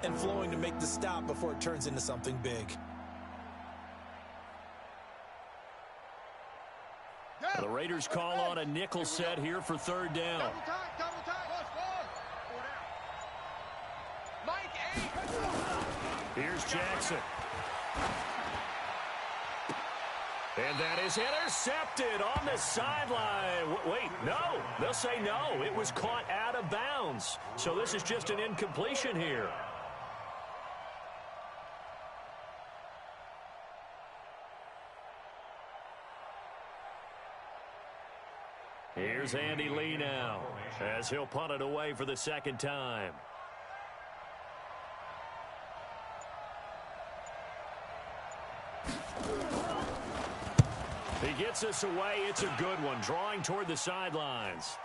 and flowing to make the stop before it turns into something big. The Raiders call on a nickel set here for third down. Double time. Mike, 8. Here's Jackson. And that is intercepted on the sideline. Wait, no. They'll say no. It was caught out of bounds. So this is just an incompletion here. Here's Andy Lee now as he'll punt it away for the second time. He gets us away. It's a good one, drawing toward the sidelines.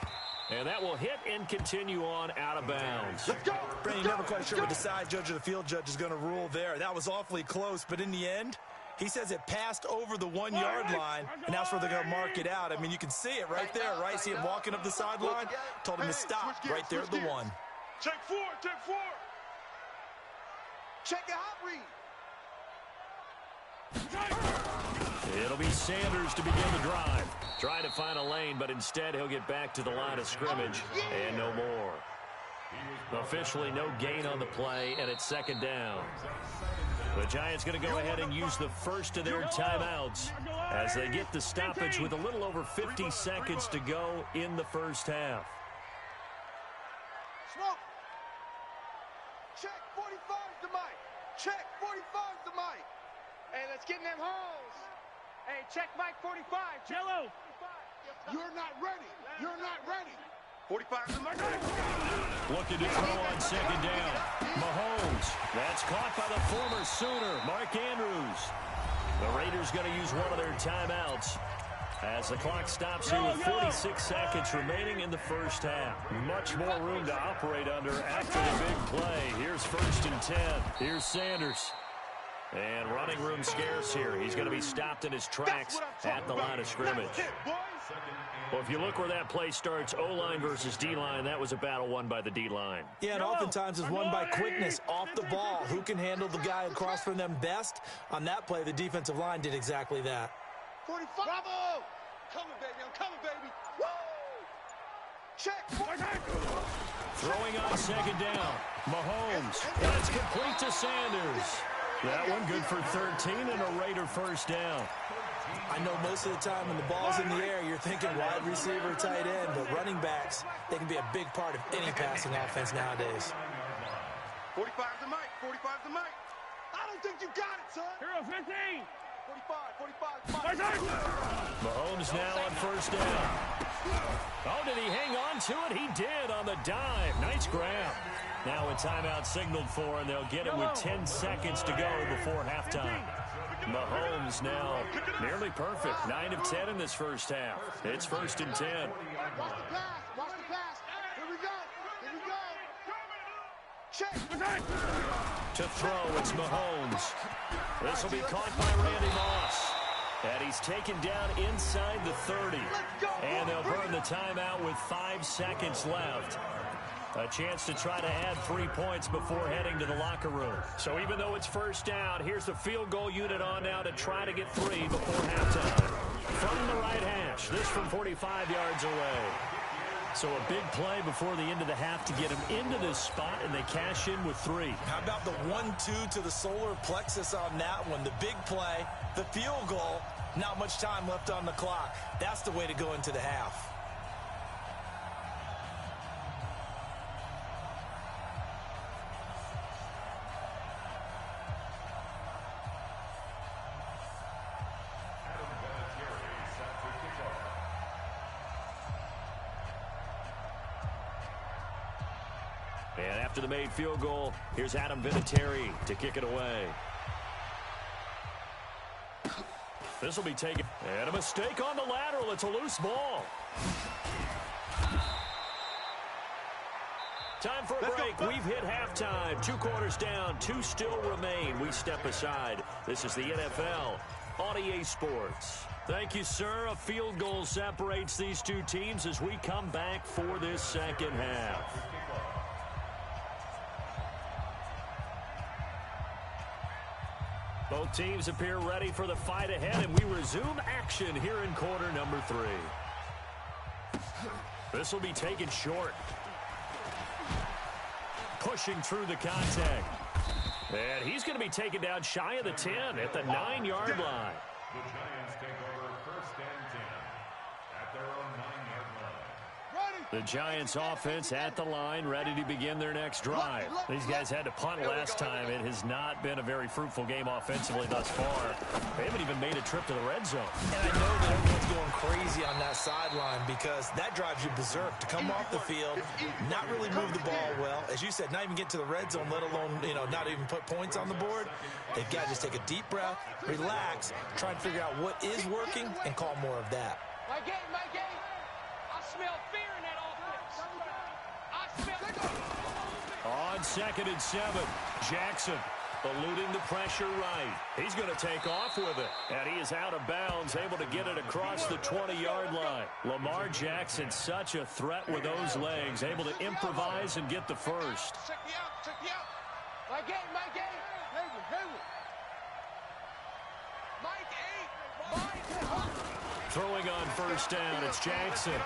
And that will hit and continue on out of bounds. Let's go. Brandon, never quite sure what the side judge or the field judge is going to rule there. That was awfully close, but in the end, he says it passed over the 1 yard line, and that's where they're going to mark it out. I mean, you can see it right there, right? See him walking up the sideline? Told him to stop right there at the 1. Check 4. Check your hot read. It'll be Sanders to begin the drive. Trying to find a lane, but instead he'll get back to the line of scrimmage and no more. Officially no gain on the play, and it's second down. The Giants going to go ahead and use the first of their timeouts as they get the stoppage with a little over 50 seconds to go in the first half. Smoke. Check 45's the mic. Check 45's the mic. Hey, let's get in them holes. Hey, check Mike 45. Jello. You're not ready. 45's the mic. Looking to throw on second down. Mahomes. That's caught by the former Sooner, Mark Andrews. The Raiders going to use one of their timeouts as the clock stops here with 46 seconds remaining in the first half. Much more room to operate under after the big play. Here's 1st and 10. Here's Sanders. And running room scarce here. He's going to be stopped in his tracks at the line of scrimmage. Well, if you look where that play starts, O-line versus D-line, that was a battle won by the D-line. Yeah, and oftentimes it's won by quickness off the ball. Who can handle the guy across from them best? On that play, the defensive line did exactly that. 45. Bravo! Coming, baby. I'm coming, baby. Woo! Check. Throwing on second down. Mahomes. That's complete to Sanders. That one good for 13 and a Raider first down. I know most of the time when the ball's in the air, you're thinking wide receiver, tight end, but running backs, they can be a big part of any passing offense nowadays. 45's the mic. 45's the mic. I don't think you got it, son. Hero 15. 45. Mahomes now on first down. Oh, did he hang on to it? He did on the dive. Nice grab. Now a timeout signaled for, and they'll get it with 10 seconds to go before halftime. Mahomes now nearly perfect. 9 of 10 in this first half. It's 1st and 10. Watch the pass. Here we go. Check. To throw, it's Mahomes. This will be caught by Randy Moss. And he's taken down inside the 30. And they'll burn the timeout with 5 seconds left. A chance to try to add 3 points before heading to the locker room. So even though it's first down, here's the field goal unit on now to try to get 3 before halftime. From the right hash, this from 45 yards away. So a big play before the end of the half to get him into this spot, and they cash in with 3. How about the 1-2 to the solar plexus on that one? The big play, the field goal, not much time left on the clock. That's the way to go into the half. And after the made field goal, here's Adam Vinatieri to kick it away. This will be taken. And a mistake on the lateral. It's a loose ball. Time for a break. We've hit halftime. 2 quarters down. 2 still remain. We step aside. This is the NFL on EA Sports. Thank you, sir. A field goal separates these two teams as we come back for this second half. Both teams appear ready for the fight ahead, and we resume action here in quarter number 3. This will be taken short. Pushing through the contact. And he's going to be taken down shy of the 10 at the 9-yard line. The Giants take over 1st and 10 at their own 9-yard line. The Giants offense at the line, ready to begin their next drive. These guys had to punt last time. It has not been a very fruitful game offensively thus far. They haven't even made a trip to the red zone. And I know that everyone's going crazy on that sideline because that drives you berserk to come off the field, not really move the ball well. As you said, not even get to the red zone, let alone, not even put points on the board. They've got to just take a deep breath, relax, try and figure out what is working, and call more of that. My game. I smell fear in that offense. On 2nd and 7, Jackson eluding the pressure right. He's going to take off with it. And he is out of bounds, able to get it across the 20-yard line. Lamar Jackson, such a threat with those legs, able to improvise and get the first. Check me out. My game. Hayward. Mike 8. Throwing on 1st down, it's Jackson.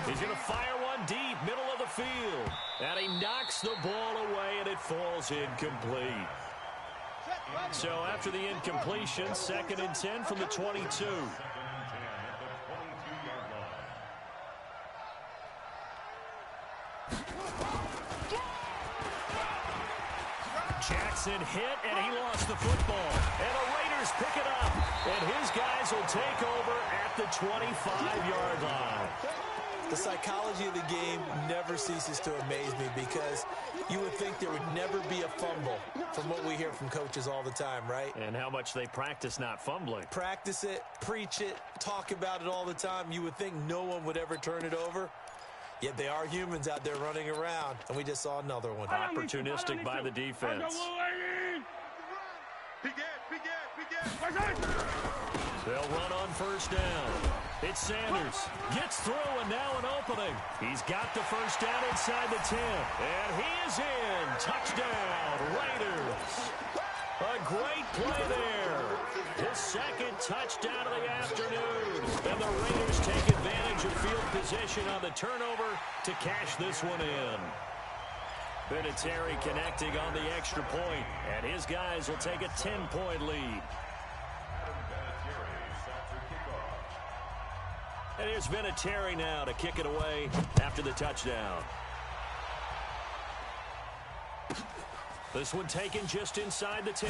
He's going to fire one deep, middle of the field. And he knocks the ball away, and it falls incomplete. So after the incompletion, 2nd and 10 from the 22. Jackson hit, and he lost the football. And the Raiders pick it up. And his guys will take over at the 25-yard line. The psychology of the game never ceases to amaze me because you would think there would never be a fumble from what we hear from coaches all the time, right? And how much they practice not fumbling. Practice it, preach it, talk about it all the time. You would think no one would ever turn it over. Yet they are humans out there running around, and we just saw another one. Opportunistic by the defense. They'll run on 1st down. It's Sanders. Gets through, and now an opening. He's got the 1st down inside the 10. And he is in. Touchdown, Raiders. A great play there. His 2nd touchdown of the afternoon. And the Raiders take advantage of field position on the turnover to cash this one in. Vinatieri connecting on the extra point, and his guys will take a 10-point lead. And here's Vinatieri now to kick it away after the touchdown. This one taken just inside the 10.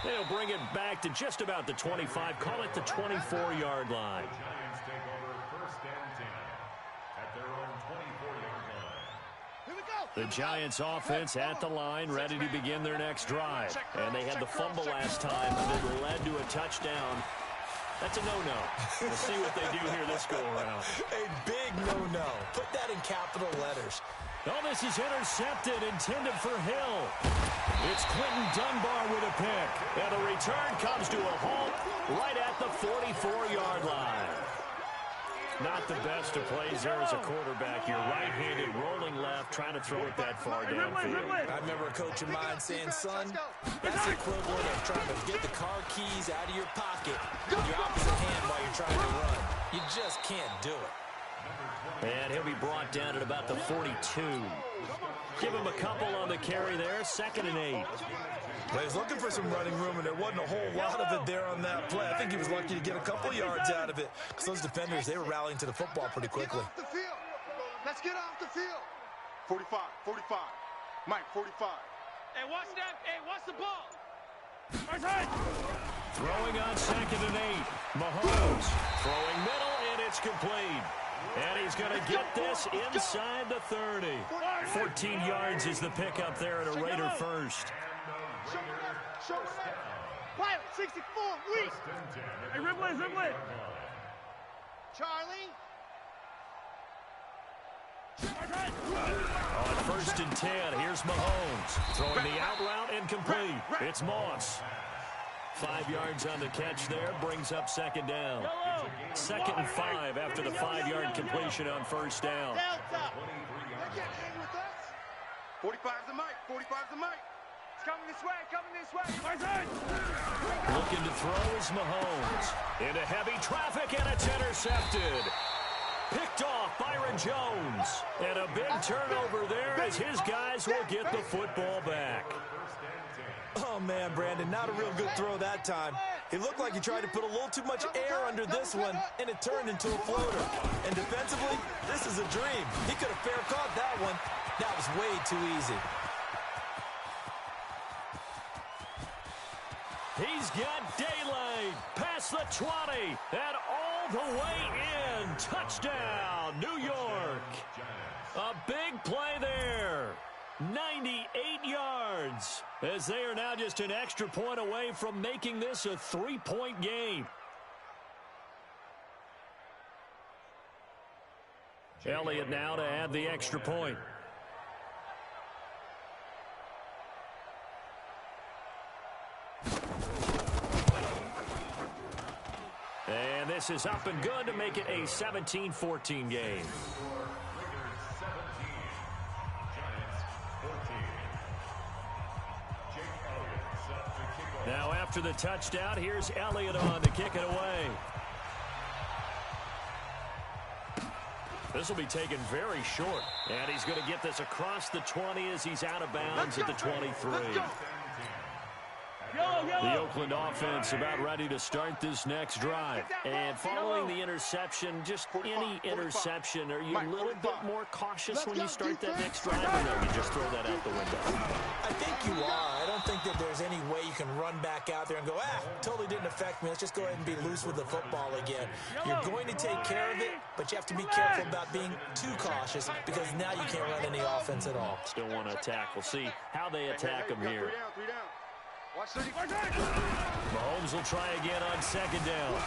They'll bring it back to just about the 25. Call it the 24-yard line. The Giants take over 1st and 10 at their own 24-yard line. Here we go. The Giants offense at the line, ready to begin their next drive. And they had the fumble last time that led to a touchdown. That's a no-no. We'll see what they do here this go-around. A big no-no. Put that in capital letters. Oh, this is intercepted, intended for Hill. It's Quentin Dunbar with a pick. And the return comes to a halt right at the 44-yard line. Not the best of plays there as a quarterback. You're right-handed, rolling left, trying to throw it that far downfield. I remember a coach of mine saying, son, that's the equivalent of trying to get the car keys out of your pocket with your opposite hand while you're trying to run. You just can't do it. And he'll be brought down at about the 42. Give him a couple on the carry there, 2nd and 8. Well, he was looking for some running room, and there wasn't a whole lot of it there on that play. I think he was lucky to get a couple yards out of it because those defenders, they were rallying to the football pretty quickly. Get off the field. Let's get off the field. 45. Mike, 45. Hey, watch that. Hey, watch the ball. Throwing on 2nd and 8. Mahomes throwing middle, and it's complete. And he's going to get this inside the 30. 14 yards is the pickup there at a Raider first. Show it up. Pilot, 64, Reese. Hey, Ripley. Charlie. On 1st and 10, here's Mahomes. Throwing the out route incomplete. It's Moss. 5 yards on the catch there, brings up 2nd down. 2nd and 5 after the 5-yard completion on 1st down. Delta. They can't hang with us. 45's the Mike. It's coming this way, coming this way. Looking to throw is Mahomes. Into heavy traffic, and it's intercepted. Picked off Byron Jones. And a big turnover there as his guys will get the football back. Oh, man, Brandon, not a real good throw that time. It looked like he tried to put a little too much air under this one, and it turned into a floater. And defensively, this is a dream. He could have fair caught that one. That was way too easy. He's got daylight past the 20 and all the way in. Touchdown, New York. A big play there. 98 yards as they are now just an extra point away from making this a 3-point game. Elliott now to add the extra point. And this is up and good to make it a 17-14 game. Now after the touchdown, here's Elliott on to kick it away. This will be taken very short. And he's going to get this across the 20 as he's out of bounds at the 23. The Oakland offense about ready to start this next drive. And following the interception, just any interception, are you a little bit more cautious when you start that next drive? Or no, you just throw that out the window? I think you are. I don't think that there's any way you can run back out there and go, totally didn't affect me. Let's just go ahead and be loose with the football again. You're going to take care of it, but you have to be careful about being too cautious because now you can't run any offense at all. Still want to attack. We'll see how they attack them here. Mahomes will try again on second down.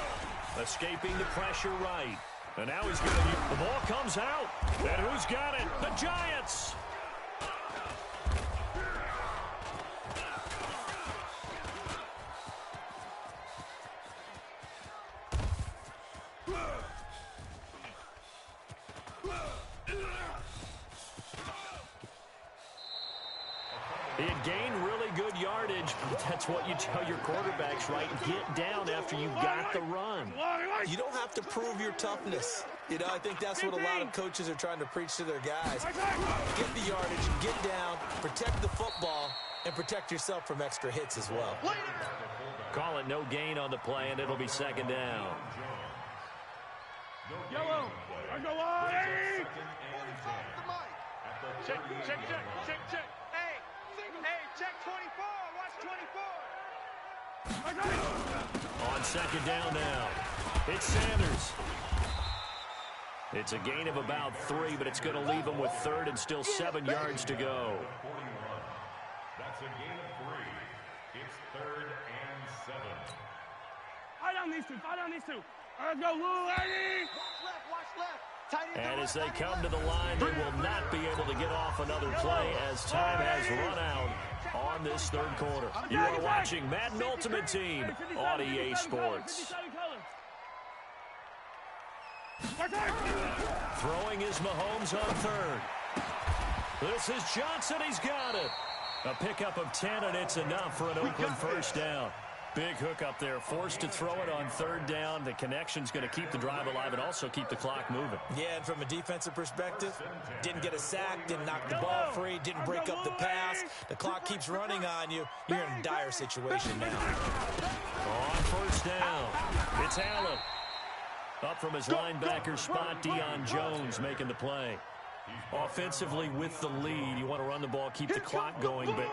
Escaping the pressure right. And now he's going to... The ball comes out. And who's got it? The Giants. He had gained really good yardage, but that's what you tell your quarterbacks, right? Get down after you got the run. You don't have to prove your toughness. You know, I think that's what a lot of coaches are trying to preach to their guys. Get the yardage, get down, protect the football, and protect yourself from extra hits as well. Call it no gain on the play, and it'll be second down. Yellow. Go on. Check. Hey, check 24. Watch 24. On second down now, it's Sanders. It's a gain of about 3, but it's going to leave him with third and still 7 yards to go. That's a gain of 3. It's 3rd and 7. Fight on these two. Let's go, Lou, Eddie. Watch left. And as they come to the line, they will not be able to get off another play as time has run out on this third quarter. You are watching Madden Ultimate Team on EA Sports. Throwing is Mahomes on third. This is Johnson. He's got it. A pickup of 10, and it's enough for an Oakland first down. Big hook up there, forced to throw it on third down. The connection's going to keep the drive alive and also keep the clock moving. Yeah, and from a defensive perspective, didn't get a sack, didn't knock the ball free, didn't break up the pass. The clock keeps running on you. You're in a dire situation now. On first down, it's Allen. Up from his linebacker spot, Deion Jones making the play. Offensively with the lead, you want to run the ball, keep the clock going, but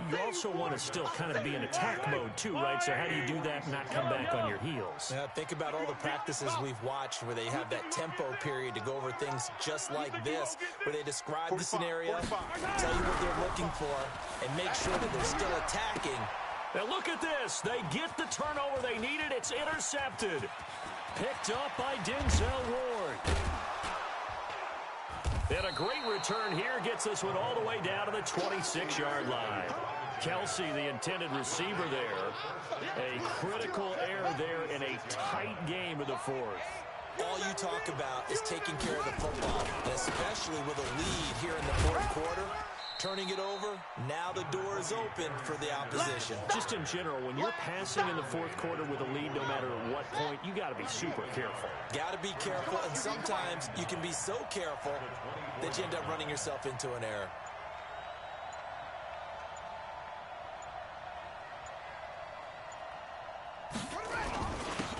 you also want to still kind of be in attack mode too, right? So how do you do that and not come back on your heels? Think about all the practices we've watched where they have that tempo period to go over things just like this, where they describe the scenario, tell you what they're looking for, and make sure that they're still attacking. Now look at this. They get the turnover they needed. It's intercepted. Picked up by Denzel Ward. And a great return here gets this one all the way down to the 26-yard line. Kelsey, the intended receiver there. A critical error there in a tight game of the fourth. All you talk about is taking care of the football, and especially with a lead here in the fourth quarter. turning it over. Now the door is open for the opposition. Just in general, when you're passing in the fourth quarter with a lead, no matter at what point, you got to be super careful. Got to be careful, and sometimes you can be so careful that you end up running yourself into an error.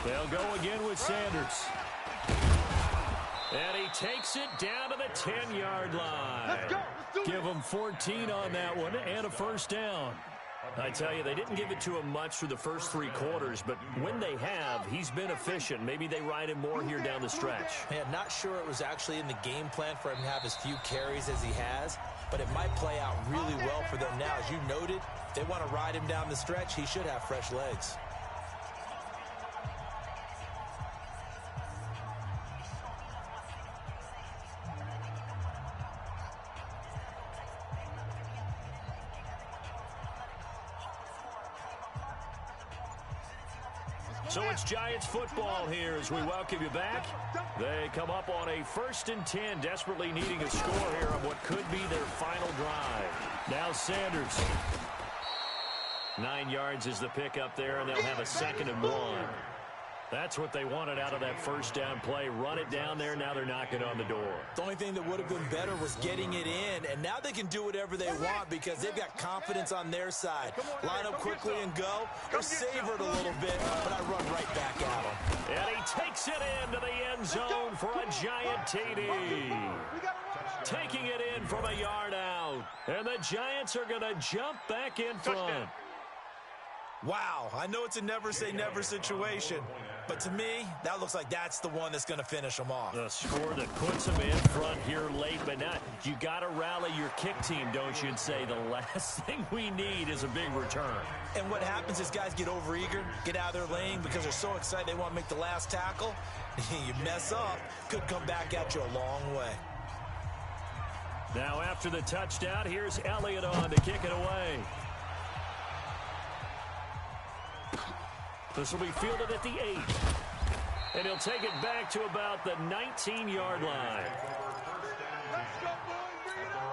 They'll go again with Sanders. And he takes it down to the 10-yard line. Give him 14 on that one and a first down. I tell you, they didn't give it to him much through the first 3 quarters, but when they have, he's been efficient. Maybe they ride him more here down the stretch. Man, not sure it was actually in the game plan for him to have as few carries as he has, but it might play out really well for them now. As you noted, if they want to ride him down the stretch, he should have fresh legs. So it's Giants football here as we welcome you back. They come up on a 1st and 10, desperately needing a score here on what could be their final drive. Now Sanders. 9 yards is the pickup there, and they'll have a 2nd and 1. That's what they wanted out of that first down play. Run it down there. Now they're knocking on the door. The only thing that would have been better was getting it in, and now they can do whatever they want because they've got confidence on their side. Line up quickly and go, or savor it a little bit, but I run right back at him. And he takes it into the end zone for a Giant TD. Taking it in from a yard out. And the Giants are going to jump back in front. Wow, I know it's a never-say-never situation, but to me, that looks like that's the one that's going to finish them off. The score that puts them in front here late, but now you got to rally your kick team, don't you, and say the last thing we need is a big return. And what happens is guys get overeager, get out of their lane because they're so excited they want to make the last tackle. You mess up, could come back at you a long way. Now after the touchdown, here's Elliott on to kick it away. This will be fielded at the 8. And he'll take it back to about the 19-yard line. Let's go, boys. Bring it on.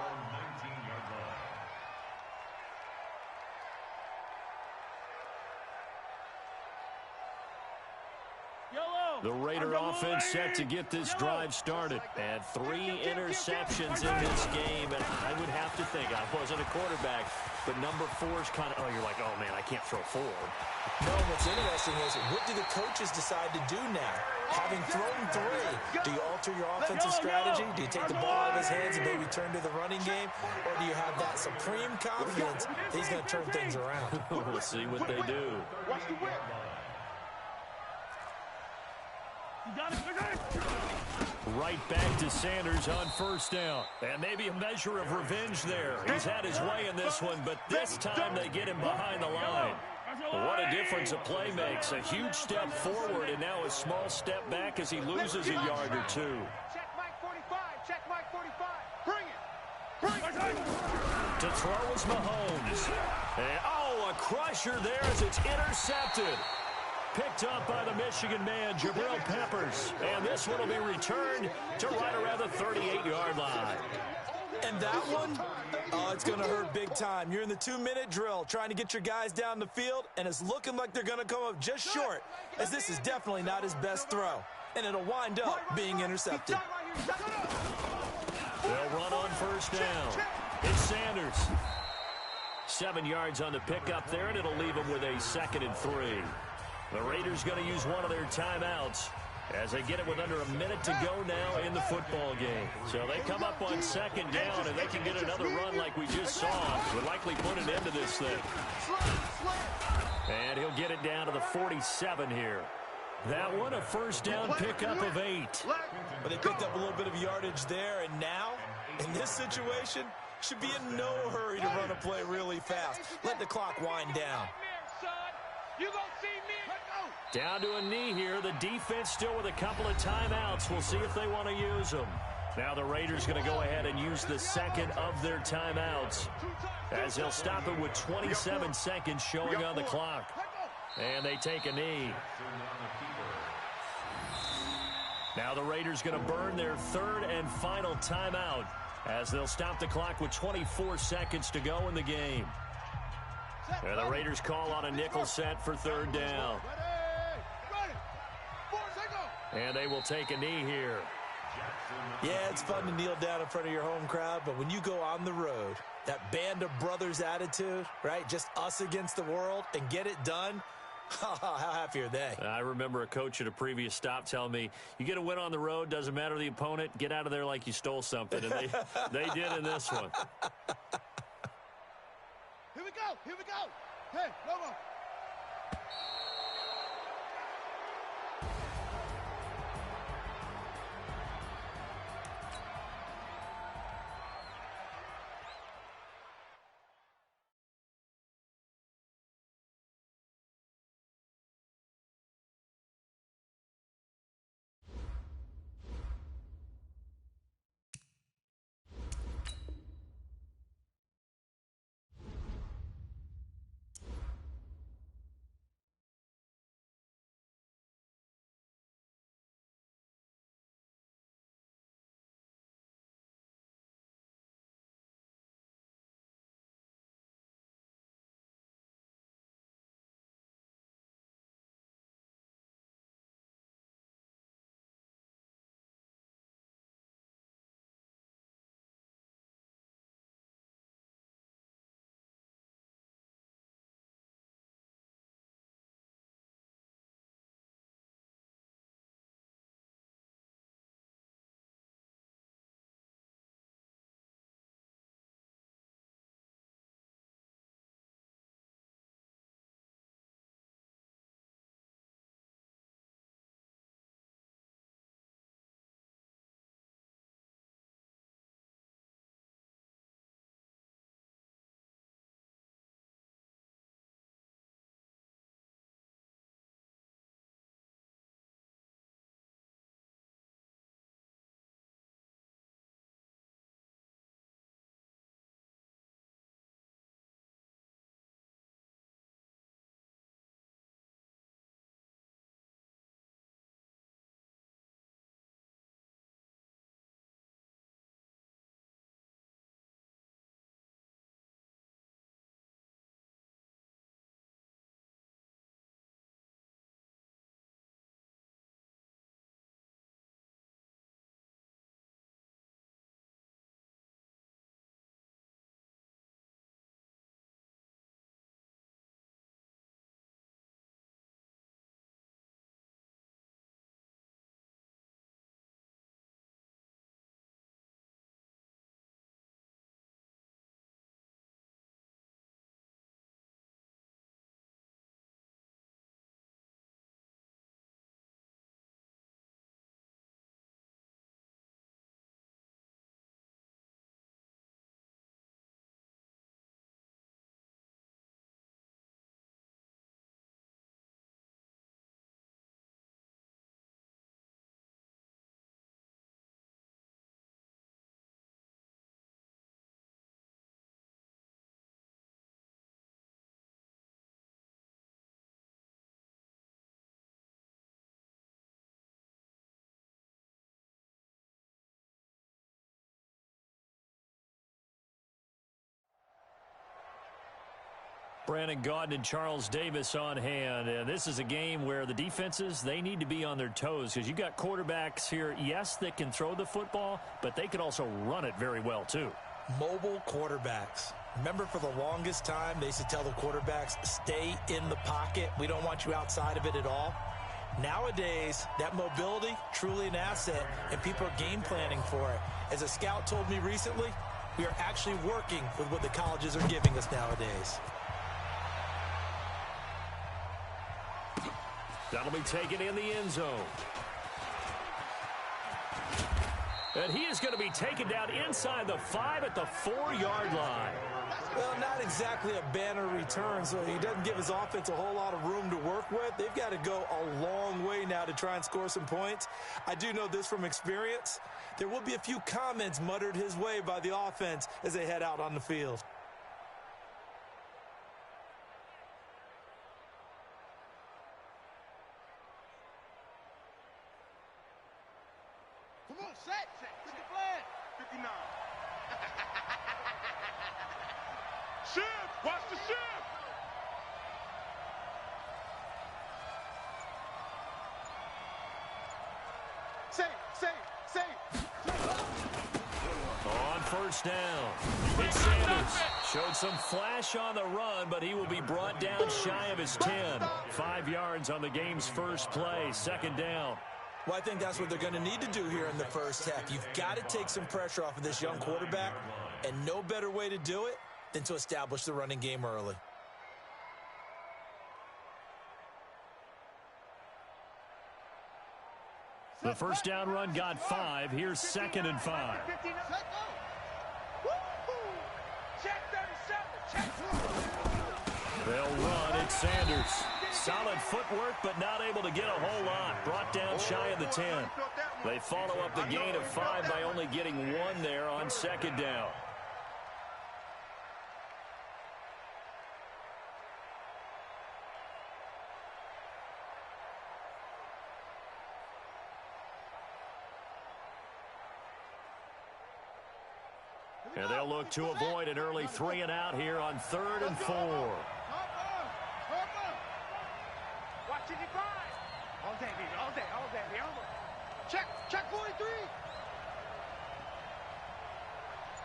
The Raider offense set to get this drive started. And 3 interceptions in this game. And I would have to think, I wasn't a quarterback, but number 4's kind of, you're like, oh, man, I can't throw forward. No, what's interesting is, what do the coaches decide to do now? Having thrown 3, do you alter your offensive strategy? Do you take the ball out of his hands and maybe turn to the running game? Or do you have that supreme confidence that he's going to turn things around? We'll see what they do. Watch the whip. Right back to Sanders on first down. And maybe a measure of revenge there. He's had his way in this one, but this time they get him behind the line. What a difference a play makes. A huge step forward and now a small step back as he loses a yard or 2. Check Mike 45. Check Mike 45. Bring it. Bring it. To throw is Mahomes. And, a crusher there as it's intercepted. Picked up by the Michigan man, Jabril Peppers. And this one will be returned to right around the 38-yard line. And that one, it's going to hurt big time. You're in the 2-minute drill trying to get your guys down the field, and it's looking like they're going to come up just short, as this is definitely not his best throw. And it'll wind up being intercepted. They'll run on first down. It's Sanders. 7 yards on the pickup there, and it'll leave him with a 2nd and 3. The Raiders going to use one of their timeouts as they get it with under a minute to go now in the football game. So they come up on 2nd down, and they can get another run like we just saw. Would likely put an end to this thing. And he'll get it down to the 47 here. That one, a first down pickup of 8. But they picked up a little bit of yardage there, and now, in this situation, should be in no hurry to run a play really fast. Let the clock wind down. You gonna see me? Down to a knee here. The defense still with a couple of timeouts. We'll see if they want to use them. Now the Raiders going to go ahead and use the 2nd of their timeouts as they'll stop it with 27 seconds showing on the clock. And they take a knee. Now the Raiders going to burn their 3rd and final timeout as they'll stop the clock with 24 seconds to go in the game. And the Raiders call on a nickel set for third down. And they will take a knee here. Yeah, it's fun to kneel down in front of your home crowd, but when you go on the road, that band of brothers attitude, right, just us against the world, and get it done, how happy are they? I remember a coach at a previous stop telling me, you get a win on the road, doesn't matter the opponent, get out of there like you stole something. And they did in this one. Here we go. Here we go. Hey, Lobo. Brandon Gaudin and Charles Davis on hand. And this is a game where the defenses, they need to be on their toes because you've got quarterbacks here, yes, that can throw the football, but they can also run it very well, too. Mobile quarterbacks. Remember, for the longest time, they used to tell the quarterbacks, stay in the pocket. We don't want you outside of it at all. Nowadays, that mobility, truly an asset, and people are game planning for it. As a scout told me recently, we are actually working with what the colleges are giving us nowadays. That'll be taken in the end zone. And he is going to be taken down inside the 5 at the 4-yard line. Well, not exactly a banner return, so he doesn't give his offense a whole lot of room to work with. They've got to go a long way now to try and score some points. I do know this from experience. There will be a few comments muttered his way by the offense as they head out on the field. Come on, set. Set the flag. 59. Shift! Watch the shift! Safe! On first down, it's Sanders. Showed some flash on the run, but he will be brought down shy of his 10. 5 yards on the game's first play, second down. Well, I think that's what they're going to need to do here in the first half. You've got to take some pressure off of this young quarterback, and no better way to do it than to establish the running game early. The first down run got 5. Here's 2nd and 5. They'll run. It's Sanders. Solid footwork, but not able to get a whole lot. Brought down shy of the 10. They follow up the gain of 5 by only getting 1 there on second down. And they'll look to avoid an early 3 and out here on 3rd and 4. Watch it divide. All day, baby. All day. Check 43.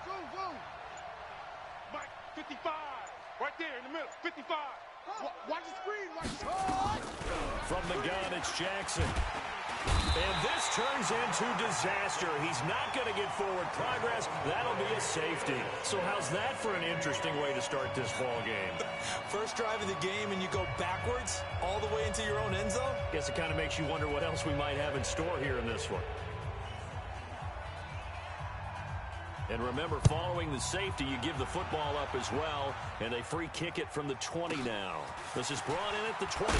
Zoom. Mike, 55. Right there in the middle. 55. Watch the screen. From the gun, it's Jackson. And this turns into disaster. He's not going to get forward progress. That'll be a safety. So how's that for an interesting way to start this ball game? First drive of the game, and you go backwards all the way into your own end zone? Guess it kind of makes you wonder what else we might have in store here in this one. And remember, following the safety, you give the football up as well, and they free kick it from the 20 now. This is brought in at the 21.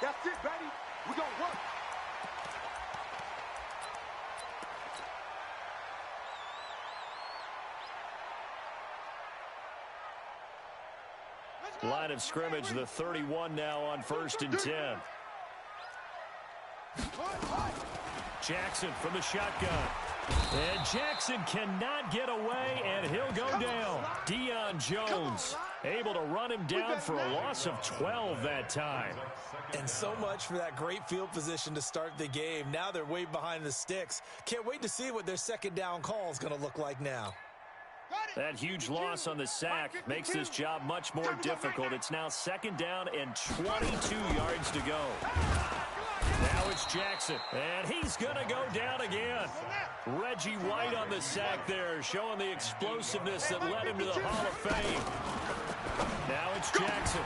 That's it, baby. We're going to work. Line of scrimmage, the 31 now on 1st and 10. Jackson from the shotgun. And Jackson cannot get away, and he'll go down. Deion Jones able to run him down for a loss of 12 that time. And so much for that great field position to start the game. Now they're way behind the sticks. Can't wait to see what their second down call is going to look like now. That huge loss on the sack makes this job much more difficult. It's now 2nd down and 22 yards to go. Now it's Jackson, and he's going to go down again. Reggie White on the sack there, showing the explosiveness that led him to the Hall of Fame. Now it's Jackson.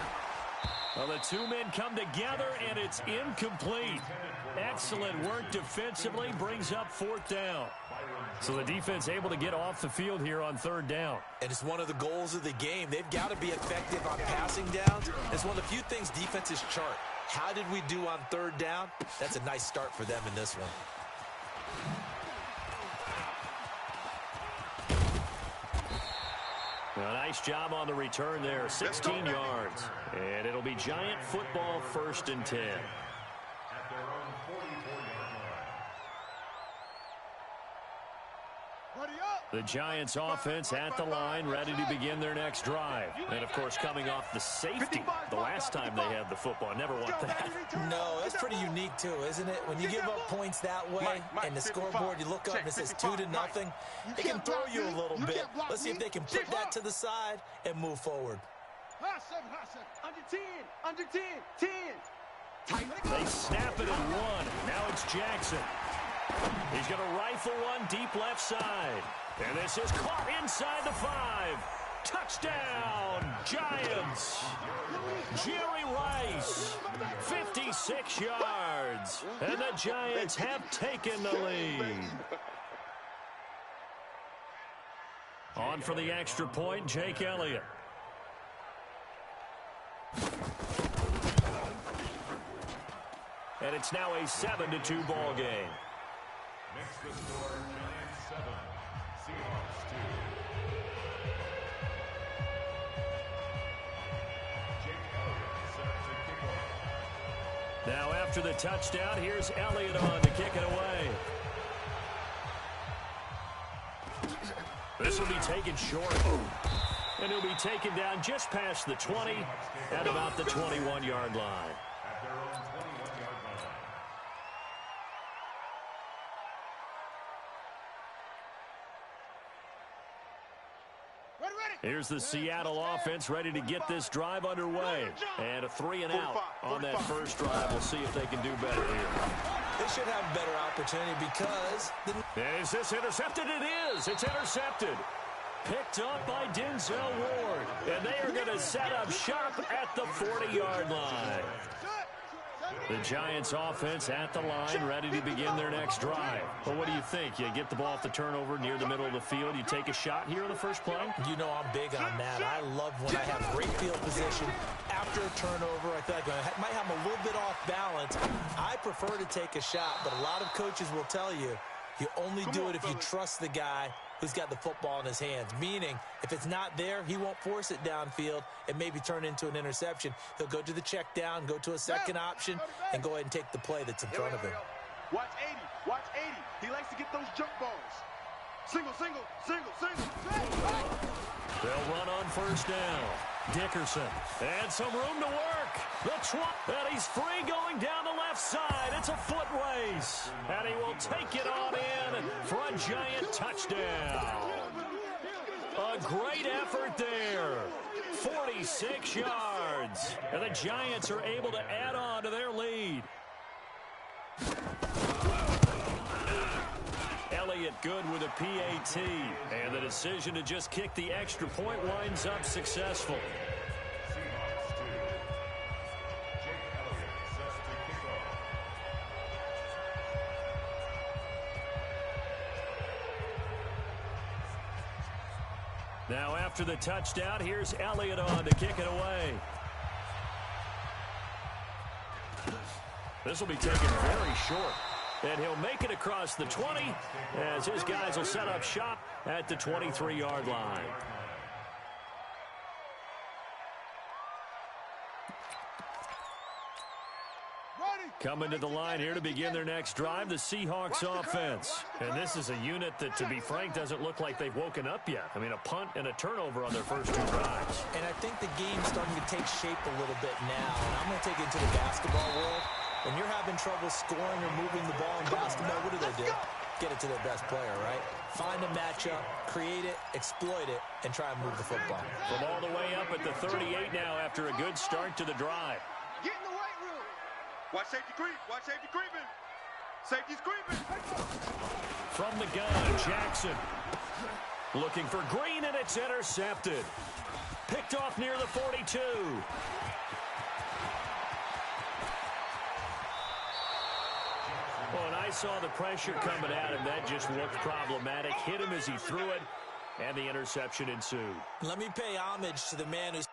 Well, the two men come together, and it's incomplete. Excellent work defensively, brings up 4th down. So the defense able to get off the field here on 3rd down. And it's one of the goals of the game. They've got to be effective on passing downs. It's one of the few things defenses chart. How did we do on 3rd down? That's a nice start for them in this one. A nice job on the return there, 16 yards. And it'll be Giant football, 1st and 10. At their own 44-yard line. The Giants offense at the line, ready to begin their next drive. And, of course, coming off the safety the last time they had the football. Never want that. No, that's pretty unique, too, isn't it? When you give up points that way, and the scoreboard, you look up and it says 2-0, it can throw you a little bit. Let's see if they can put that to the side and move forward. Under 10, under 10, 10. They snap it at 1. Now it's Jackson. He's going to rifle one deep left side. And this is caught inside the 5. Touchdown, Giants. Jerry Rice, 56 yards. And the Giants have taken the lead. On for the extra point, Jake Elliott. And it's now a 7-2 ball game. Next the score, Giants 7, Seahawks 2. Jake Elliott set to kick off. Now after the touchdown, here's Elliott on to kick it away. This will be taken short. And he'll be taken down just past the 20 at about the 21-yard line. At their own 21-yard line. Here's the Seattle offense ready to get this drive underway. And a 3-and-out on that first drive. We'll see if they can do better here. They should have a better opportunity because... And is this intercepted? It is. It's intercepted. Picked up by Denzel Ward. And they are going to set up shop at the 40-yard line. The Giants offense at the line, ready to begin their next drive. Well, what do you think? You get the ball off the turnover near the middle of the field. You take a shot here in the first play? You know I'm big on that. I love when I have great field position after a turnover. I feel like I might have a little bit off balance. I prefer to take a shot, but a lot of coaches will tell you, you only do it if you trust the guy who's got the football in his hands. Meaning, if it's not there, he won't force it downfield and maybe turn into an interception. He'll go to the check down, go to a second option, and go ahead and take the play that's in front of him. Watch 80. Watch 80. He likes to get those jump balls. Single, single, single, single. They'll run on first down. Dickerson. And some room to work. And he's free going down the left side. It's a foot race. And he will take it on in for a Giant touchdown. A great effort there. 46 yards. And the Giants are able to add on to their lead. Elliott good with a PAT. And the decision to just kick the extra point winds up successful. Seahawks 2. Jake Elliott sets to kick off. Now after the touchdown, here's Elliott on to kick it away. This will be taken very short. And he'll make it across the 20 as his guys will set up shop at the 23-yard line. Coming to the line here to begin their next drive, the Seahawks offense. And this is a unit that, to be frank, doesn't look like they've woken up yet. I mean, a punt and a turnover on their first two drives. And I think the game's starting to take shape a little bit now. And I'm going to take it into the basketball world. When you're having trouble scoring or moving the ball in basketball, what do? Get it to their best player, right? Find a matchup, create it, exploit it, and try and move the football. From all the way up at the 38 now after a good start to the drive. Get in the weight room. Watch safety creep. Watch safety creeping. Safety's creeping. From the gun, Jackson. Looking for Green, and it's intercepted. Picked off near the 42. Well, and I saw the pressure coming at him. That just looked problematic. Hit him as he threw it, and the interception ensued. Let me pay homage to the man who's...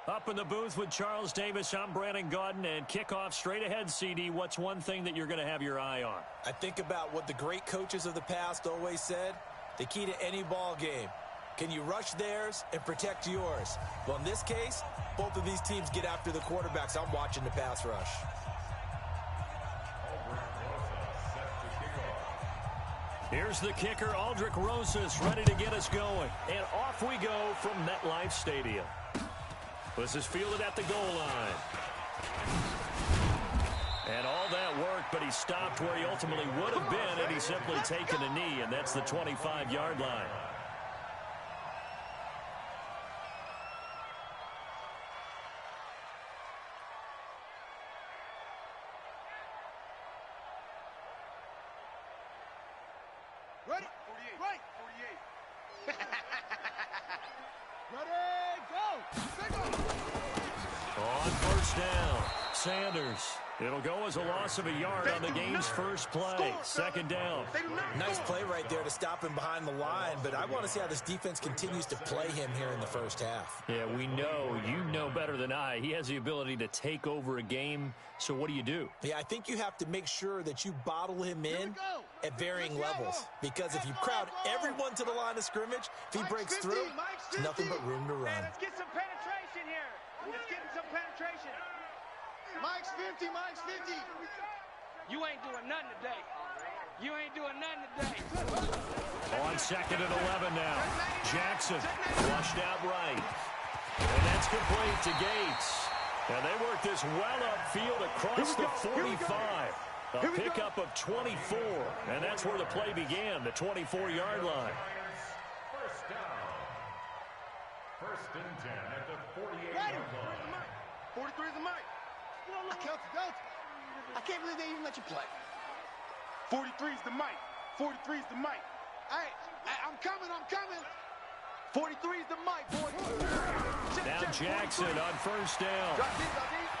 Up in the booth with Charles Davis, I'm Brandon Gaudin, and kickoff straight ahead, CD. What's one thing that you're going to have your eye on? I think about what the great coaches of the past always said. The key to any ball game Can you rush theirs and protect yours? Well, in this case, both of these teams get after the quarterbacks. I'm watching the pass rush. Here's the kicker, Aldrick Rosas, ready to get us going. And off we go from MetLife Stadium. This is fielded at the goal line. And all that work, but he stopped where he ultimately would have been had he simply taken a knee, and that's the 25-yard line. Ready? 48. Right. 48. Ready, go. On first down, Sanders. It'll go as a loss of a yard on the game's first play. Second down. Nice play right there to stop him behind the line, but I want to see how this defense continues to play him here in the first half. Yeah, we know. You know better than I. He has the ability to take over a game, so what do? Yeah, I think you have to make sure that you bottle him in at varying levels, because if you crowd everyone to the line of scrimmage, if he breaks through, it's nothing but room to run. Let's get some penetration here. Let's get some penetration. Mike's 50, Mike's 50. You ain't doing nothing today. You ain't doing nothing today. On second and 11 now. Jackson flushed out right. And that's complete to Gates. And they work this well upfield across the 45. A pickup of 24. And that's where the play began, the 24-yard line. First down. First and 10 at the 48-yard line. 43 is the mic. I can't believe they even let you play. 43 is the mic. 43 is the mic. Hey, I'm coming. 43 is the mic, boy. Now Jackson on first down.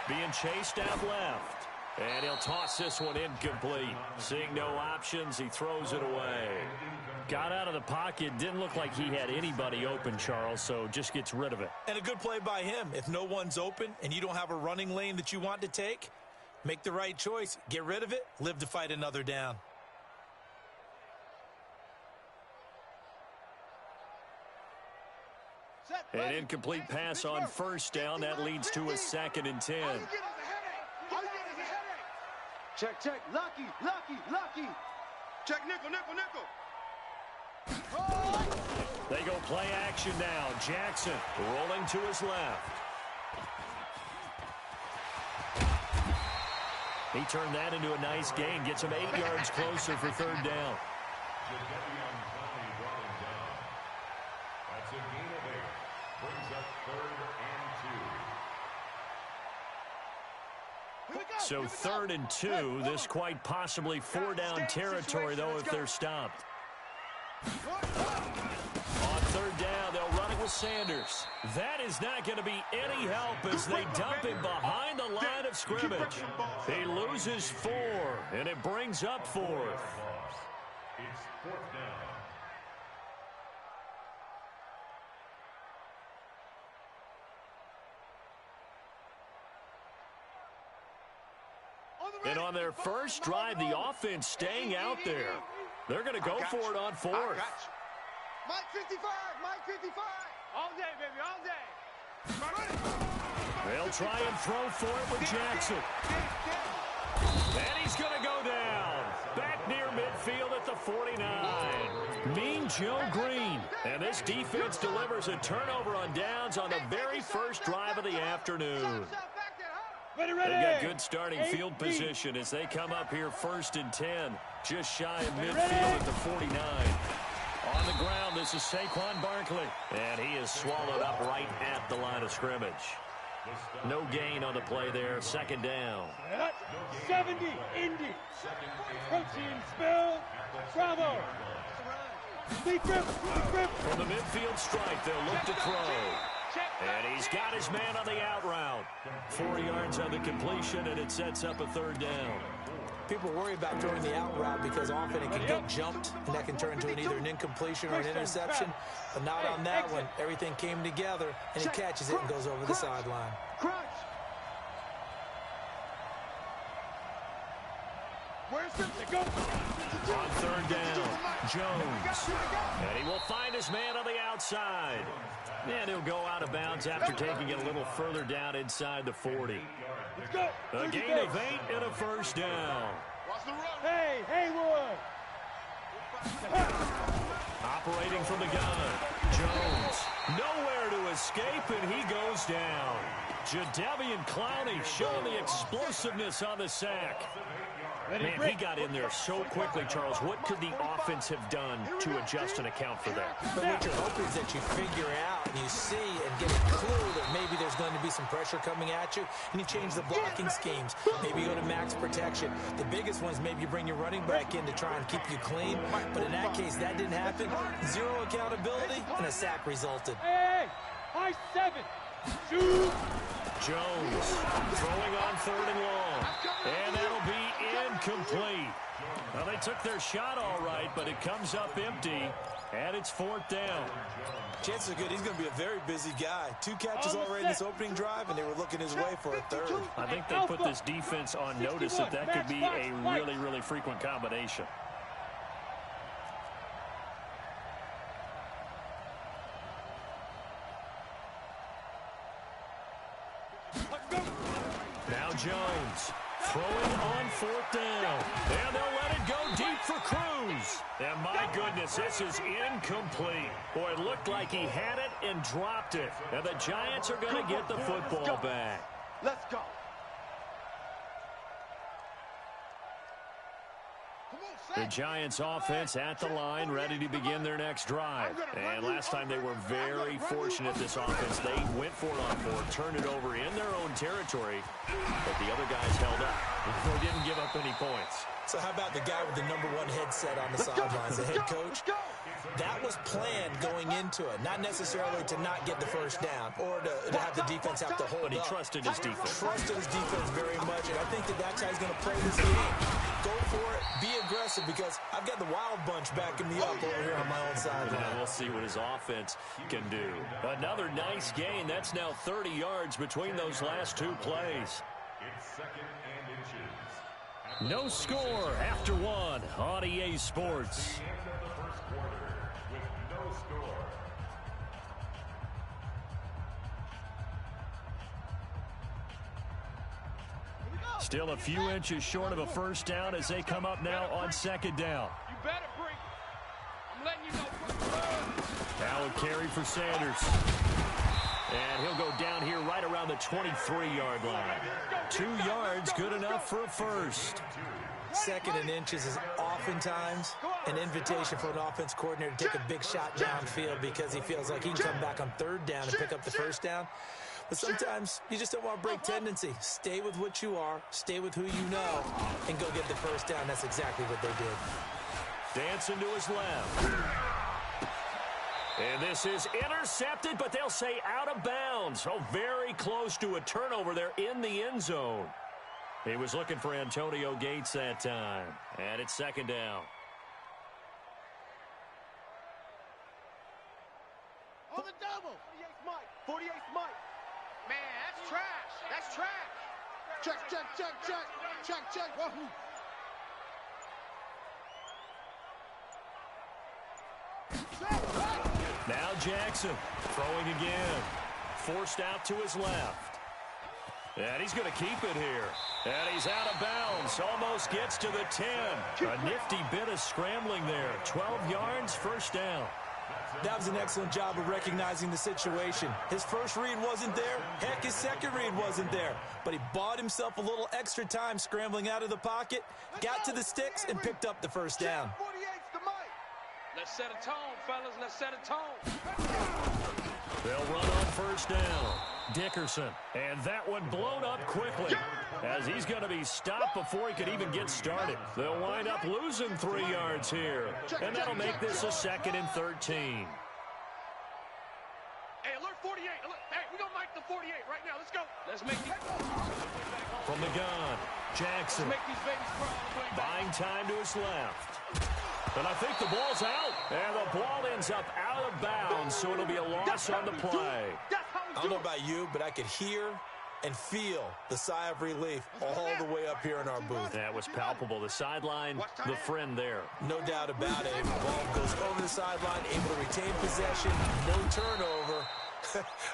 Being chased out left. And he'll toss this one incomplete. Seeing no options, he throws it away. Got out of the pocket. Didn't look like he had anybody open, Charles, so just gets rid of it. And a good play by him. If no one's open and you don't have a running lane that you want to take, make the right choice. Get rid of it. Live to fight another down. An incomplete pass on first down. That leads to a second and 10. Check. Lucky. Check, nickel. They go play action now. Jackson rolling to his left. He turned that into a nice gain. Gets him 8 yards closer for third down. That's a gain of 8. Brings up third and 2. So third and 2. This quite possibly 4-down territory, though, if they're stopped. On third down, they'll run it with Sanders. That is not going to be any help as they dump him behind the line of scrimmage. He loses 4, and it brings up 4th. It's fourth down. And on their first drive, the offense staying out there. They're going to go for it on 4th. Mike 55. All day, baby, all day. They'll try and throw for it with Jackson. And he's going to go down. Back near midfield at the 49. Mean Joe Green. And this defense delivers a turnover on downs on the very first drive of the afternoon. They've got good starting field position as they come up here first and 10. Just shy of midfield at the 49. On the ground, this is Saquon Barkley. And he is swallowed up right at the line of scrimmage. No gain on the play there. Second down. 70, Indy. Protein spill. Bravo. From the midfield strike, they'll look to throw. And he's got his man on the out route. 4 yards on the completion, and it sets up a third down. People worry about throwing the out route because often it can get jumped, and that can turn into either an incompletion or an interception. But not on that one. Everything came together, and he catches it and goes over the sideline. On third down, Jones. And he will find his man on the outside. And he'll go out of bounds after taking it a little further down inside the 40. A gain of 8 and a first down. Hey, Haywood! Operating from the gun, Jones. Nowhere to escape, and he goes down. Jadeveon Clowney showing the explosiveness on the sack. Man, he got in there so quickly, Charles. What could the offense have done to adjust and account for that? But what you're hoping is that you figure out and you see and get a clue that maybe there's going to be some pressure coming at you, and you change the blocking schemes. Maybe you go to max protection. The biggest one is maybe you bring your running back in to try and keep you clean. But in that case, that didn't happen. Zero accountability, and a sack resulted. Hey, high 7. Shoot! Jones throwing on third and long. And that'll be incomplete. Well, they took their shot all right, but it comes up empty, and it's fourth down. Chances are good he's going to be a very busy guy. 2 catches already in this opening drive, and they were looking his way for a third. I think they put this defense on notice that could be a really, really frequent combination. Now Jones throwing on fourth down. And they'll let it go deep for Cruz. And my goodness, this is incomplete. Boy, it looked like he had it and dropped it. And the Giants are going to get the football back. Let's go. The Giants offense at the line, ready to begin their next drive. And last time they were very fortunate, this offense. They went for it on fourth, turned it over in their own territory, but the other guys held up. They didn't give up any points. So how about the guy with the #1 headset on the sidelines, the head coach? That was planned going into it, not necessarily to not get the first down or to have the defense have to hold up. But he trusted his defense. Trusted his defense very much, and I think that's how he's going to play this game. Go for it, be aggressive, because I've got the wild bunch backing me up over here on my own sideline. We'll see what his offense can do. Another nice gain. That's now 30 yards between those last 2 plays. It's second and inches. No score after 1 on EA Sports. End of the first quarter with no score. Still a few inches short of a first down as they come up now on second down. You better bring it. I'm letting you know. Now a carry for Sanders. And he'll go down here right around the 23-yard line. 2 yards, good enough for a first. Second and inches is oftentimes an invitation for an offense coordinator to take a big shot downfield because he feels like he can come back on third down and pick up the first down. But sometimes you just don't want to break tendency. Stay with what you are, stay with who you know, and go get the first down. That's exactly what they did. Dancing to his left. And this is intercepted, but they'll say out of bounds. Oh, very close to a turnover there in the end zone. He was looking for Antonio Gates that time. And it's second down. On the double. 48's Mike. 48's Mike. Man, that's trash. That's trash. Check, check, check, check. Check, check. Wahoo. Now Jackson throwing again. Forced out to his left. And he's going to keep it here. And he's out of bounds. Almost gets to the 10. A nifty bit of scrambling there. 12 yards, first down. That was an excellent job of recognizing the situation. His first read wasn't there. Heck, his second read wasn't there. But he bought himself a little extra time scrambling out of the pocket, got to the sticks, and picked up the first down. 48's the Mike. Let's set a tone, fellas. Let's set a tone. They'll run on first down. Dickerson. And that one blown up quickly as he's going to be stopped before he could even get started. They'll wind up losing 3 yards here. And that'll make this a 2nd and 13. Hey, alert 48. Alert. Hey, we're going to mic the 48 right now. Let's go. Let's make these. From the gun, Jackson. Let's make these babies cry. Buying time to his left. And I think the ball's out. And the ball ends up out of bounds, so it'll be a loss on the play. I don't know about you, but I could hear and feel the sigh of relief all the way up here in our booth. That was palpable. The sideline, the friend there. No doubt about it. The ball goes over the sideline, able to retain possession, no turnover.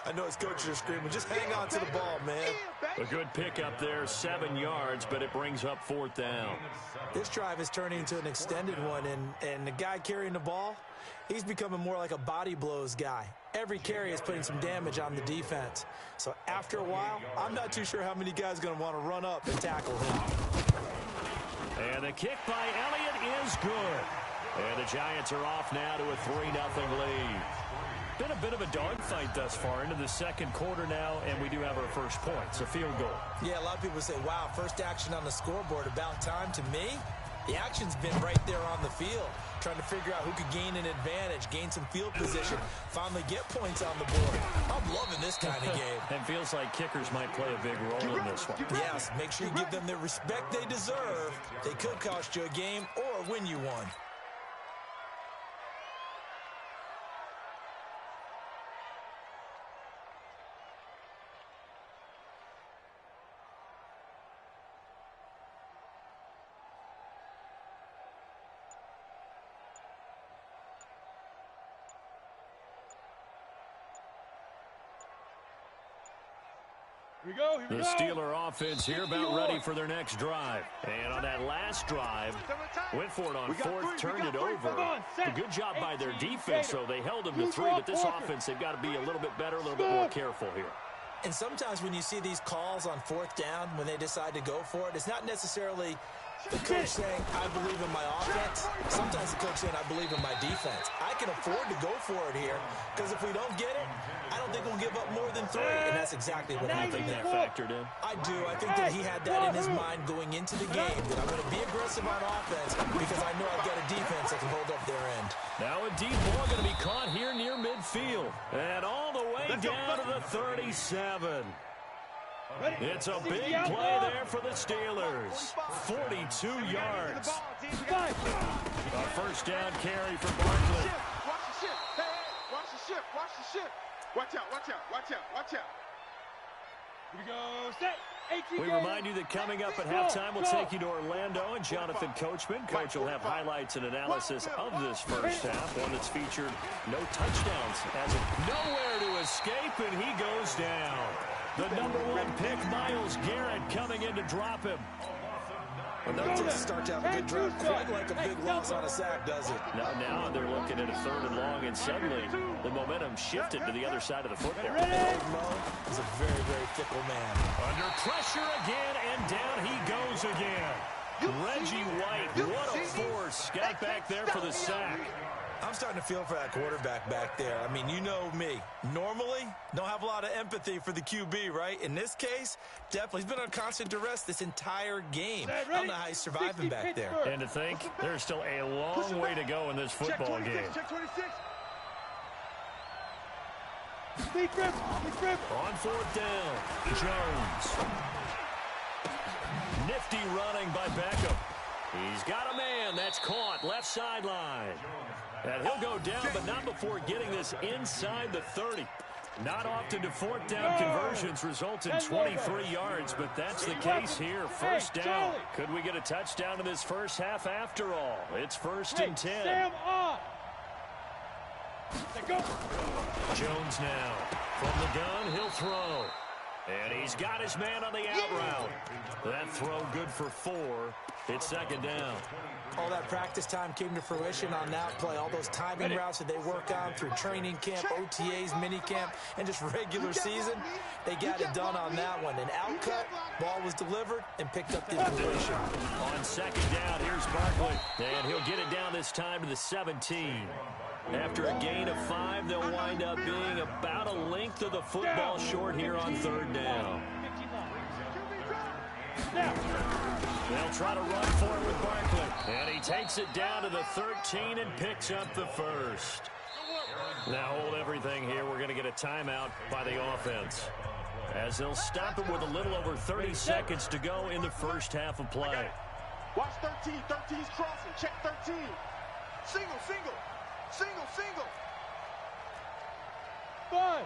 I know his coaches are screaming, just hang on to the ball, man. A good pickup there, 7 yards, but it brings up 4th down. This drive is turning into an extended one, and the guy carrying the ball, he's becoming more like a body blows guy. Every carry is putting some damage on the defense. So after a while, I'm not too sure how many guys are going to want to run up and tackle him. And the kick by Elliott is good. And the Giants are off now to a 3-0 lead. Been a bit of a dogfight thus far into the second quarter now, and we do have our first points, a field goal. Yeah, a lot of people say, wow, first action on the scoreboard, about time. To me, the action's been right there on the field, trying to figure out who could gain an advantage, gain some field position, finally get points on the board. I'm loving this kind of game. And feels like kickers might play a big role in this one. Yes, make sure you give them the respect they deserve. They could cost you a game or win you one. Here we go, here we The go. Steeler offense here about ready for their next drive. And on that last drive, went for it on fourth, turned it over. A good job by their defense, though. They held them to 3, but this offense, they've got to be a little bit better, a little bit more careful here. And sometimes when you see these calls on 4th down, when they decide to go for it, it's not necessarily the coach saying, I believe in my offense. Sometimes the coach saying, I believe in my defense. I can afford to go for it here, because if we don't get it, I don't think we'll give up more than 3. And that's exactly what happened there. Factored in. I do. I think that he had that in his mind going into the game, that I'm going to be aggressive on offense because I know I've got a defense that can hold up their end. Now a deep ball going to be caught here near midfield. And all the way down to the 37. It's a big play there for the Steelers. 42 yards. A first down carry for Barkley. Watch the ship. Hey, watch the ship. Watch the ship. Watch out, watch out, watch out, watch out. Here we go, set. 18 We remind you that coming up at halftime, we'll take you to Orlando and Jonathan Coachman. Coach will have highlights and analysis of this first half, one that's featured no touchdowns, as nowhere to escape, and he goes down. The #1 pick, Myles Garrett, coming in to drop him. Well, that doesn't start to have a good drive quite like a big loss on a sack, does it? Now they're looking at a 3rd and long, and suddenly the momentum shifted to the other side of the football. And Old Mo is a very, very fickle man. Under pressure again, and down he goes again. Reggie White, what a force. Got back there for the sack. I'm starting to feel for that quarterback back there. I mean, you know me. Normally, don't have a lot of empathy for the QB, right? In this case, definitely. He's been on constant duress this entire game. I don't know how he's surviving back there. And to think, there's still a long way to go in this football game. Check 26. Big grip. On 4th down, Jones. Nifty running by Beckham. He's got a man. That's caught. Left sideline. And he'll go down, but not before getting this inside the 30. Not often do 4th down conversions result in 23 yards, but that's the case here. First down. Could we get a touchdown in this first half after all? It's 1st and 10. Sam on. Go. Jones now. From the gun, he'll throw. And he's got his man on the out route. That throw good for 4. It's 2nd down. All that practice time came to fruition on that play. All those timing routes that they work on through training camp, OTAs, mini camp, and just regular season, they got it done on that one. An outcut, ball was delivered, and picked up the completion. On 2nd down, here's Barkley. And he'll get it down this time to the 17. After a gain of 5, they'll wind up being about a length of the football short here on 3rd down. They'll try to run for it with Barkley. And he takes it down to the 13 and picks up the first. Now hold everything here. We're going to get a timeout by the offense, as they'll stop it with a little over 30 seconds to go in the first half of play. Watch 13. 13's crossing. Check 13. Single. Five.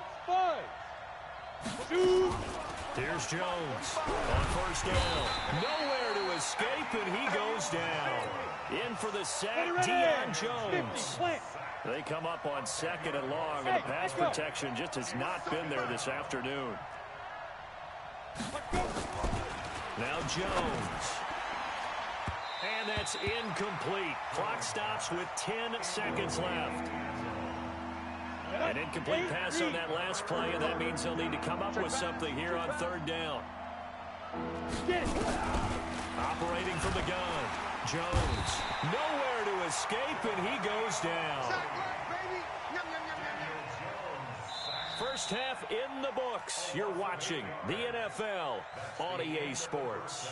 Shoot. Here's Jones on first down. Nowhere to escape, and he goes down. In for the sack, Deion Jones. They come up on 2nd and long, and the pass protection just has not been there this afternoon. Now Jones. And that's incomplete. Clock stops with 10 seconds left. An incomplete pass on that last play, and that means he'll need to come up with something here on 3rd down. Operating from the gun. Jones. Nowhere to escape, and he goes down. First half in the books. You're watching the NFL on EA Sports.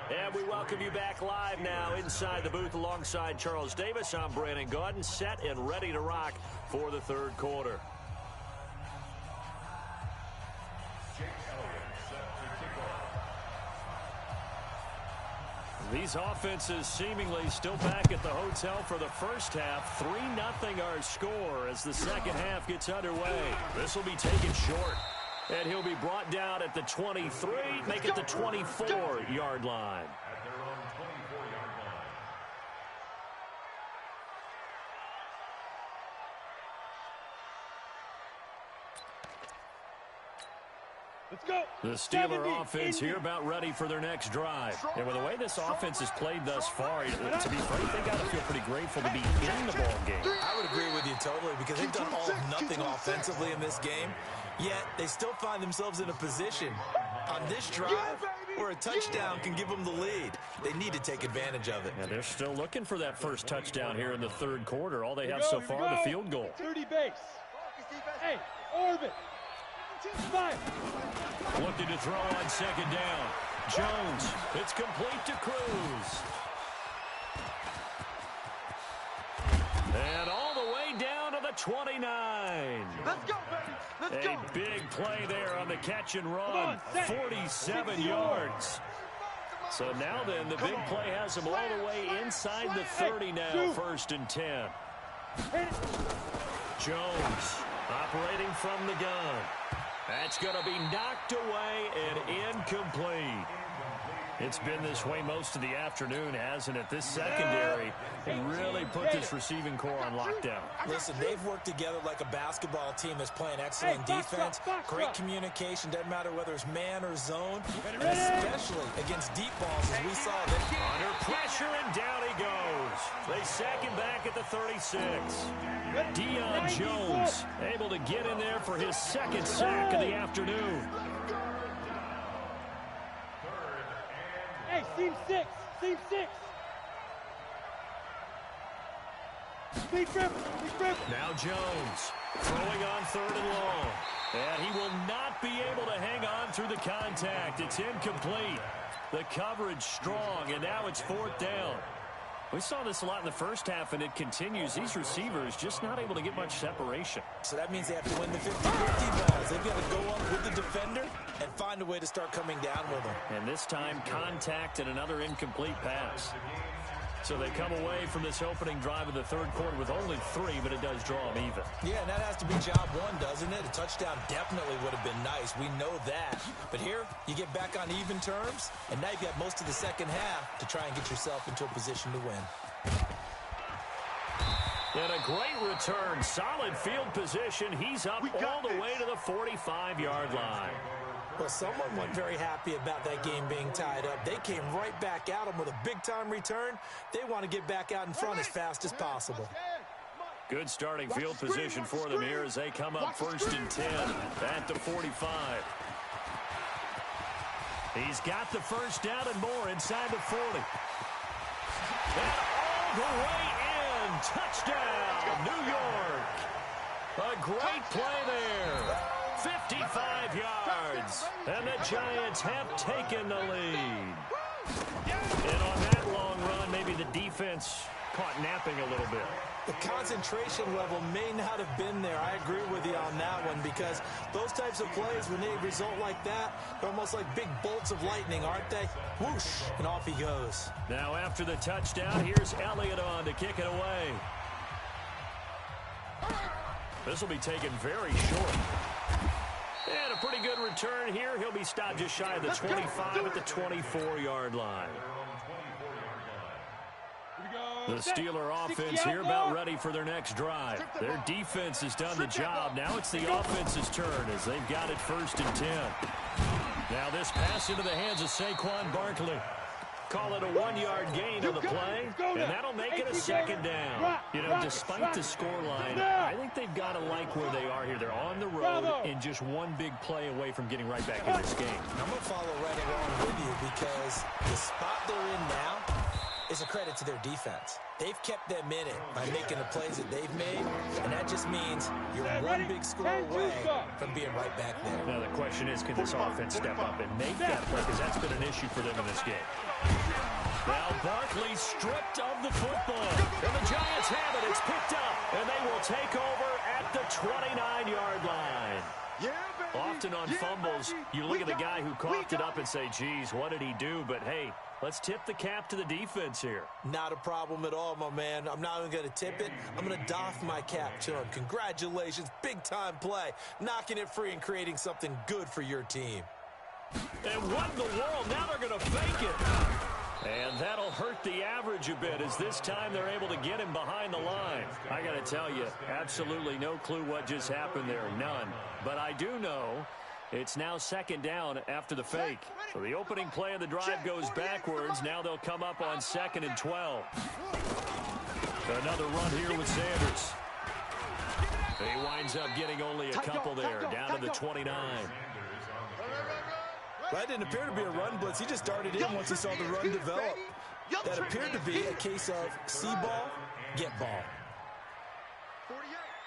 And we welcome you back live now inside the booth alongside Charles Davis. I'm Brandon Gaudin, set and ready to rock for the 3rd quarter. These offenses seemingly still back at the hotel for the first half. 3-0 our score as the second half gets underway. This will be taken short. And he'll be brought down at the 23, make it the 24-yard line. At their own 24-yard line. Let's go. The Steeler offense here about ready for their next drive. And with the way this offense has played thus far, to be frank, they got to feel pretty grateful to be in the ball game. I would agree with you totally because they've done all of nothing offensively in this game, yet they still find themselves in a position on this drive where a touchdown can give them the lead. They need to take advantage of it. And they're still looking for that first touchdown here in the 3rd quarter. All they have so far, the field goal. 30 base. Hey, orbit. 5. Looking to throw on 2nd down. Jones, it's complete to Cruz. And all the way down to the 29. Let's go, baby. Let's go. A big play there on the catch and run. 47 yards. So now then, the big play has them all the way inside the 30 now, 1st and 10. Jones operating from the gun. That's going to be knocked away and incomplete. It's been this way most of the afternoon, hasn't it? This secondary really put this receiving core on lockdown. Listen, they've worked together like a basketball team that's playing excellent defense, great communication, doesn't matter whether it's man or zone, and especially against deep balls as we saw them. Under pressure, and down he goes. They sack him back at the 36. Deion Jones able to get in there for his 2nd sack of the afternoon. Hey, seam 6. Seam 6. Speed grip. Now Jones throwing on 3rd and long. And he will not be able to hang on through the contact. It's incomplete. The coverage strong, and now it's 4th down. We saw this a lot in the first half, and it continues. These receivers just not able to get much separation. So that means they have to win the 50-50 balls. They've got to go up with the defender and find a way to start coming down with them. And this time, contact and another incomplete pass. So they come away from this opening drive of the 3rd quarter with only 3, but it does draw them even. Yeah, and that has to be job one, doesn't it? A touchdown definitely would have been nice. We know that. But here, you get back on even terms, and now you've got most of the second half to try and get yourself into a position to win. And a great return. Solid field position. He's up all the way to the 45-yard line. Well, someone wasn't very happy about that game being tied up. They came right back at him with a big-time return. They want to get back out in front as fast as possible. Good starting field position for them here as they come up 1st and 10 at the 45. He's got the first down and more inside the 40. And all the way in. Touchdown, New York. A great play there. 55 yards, and the Giants have taken the lead. And on that long run, maybe the defense caught napping a little bit. The concentration level may not have been there. I agree with you on that one because those types of plays, when they result like that, they're almost like big bolts of lightning, aren't they? Whoosh, and off he goes. Now after the touchdown, here's Elliott on to kick it away. This will be taken very short. And a pretty good return here. He'll be stopped just shy of the 25 at the 24-yard line. The Steeler offense here about ready for their next drive. Their defense has done the job. Now it's the offense's turn as they've got it 1st and 10. Now this pass into the hands of Saquon Barkley. Call it a 1-yard gain on the play, and that'll make it a 2nd down. You know, despite the scoreline, I think they've got to like where they are here. They're on the road and just one big play away from getting right back in this game. I'm going to follow right along with you because the spot they're in now is a credit to their defense. They've kept them in it by making the plays that they've made, and that just means you're one big score away from being right back there. Now the question is, can this offense step up and make that play, because that's been an issue for them in this game. Now Barkley stripped of the football, and the Giants have it. It's picked up, and they will take over at the 29-yard line. Often on fumbles, you look at the guy who coughed it up and say, geez, what did he do? But hey, let's tip the cap to the defense here. Not a problem at all, my man. I'm not even going to tip it. I'm going to doff my cap to him. Congratulations, big-time play. Knocking it free and creating something good for your team. And what in the world? Now they're going to fake it. And that'll hurt the average a bit as this time they're able to get him behind the line. I got to tell you, absolutely no clue what just happened there. None. But I do know it's now 2nd down after the fake. So the opening play of the drive goes backwards. Now they'll come up on 2nd and 12. Another run here with Sanders. He winds up getting only a couple there, down to the 29. That didn't appear to be a run blitz. He just darted in once he saw the run develop. That appeared to be a case of see ball, get ball.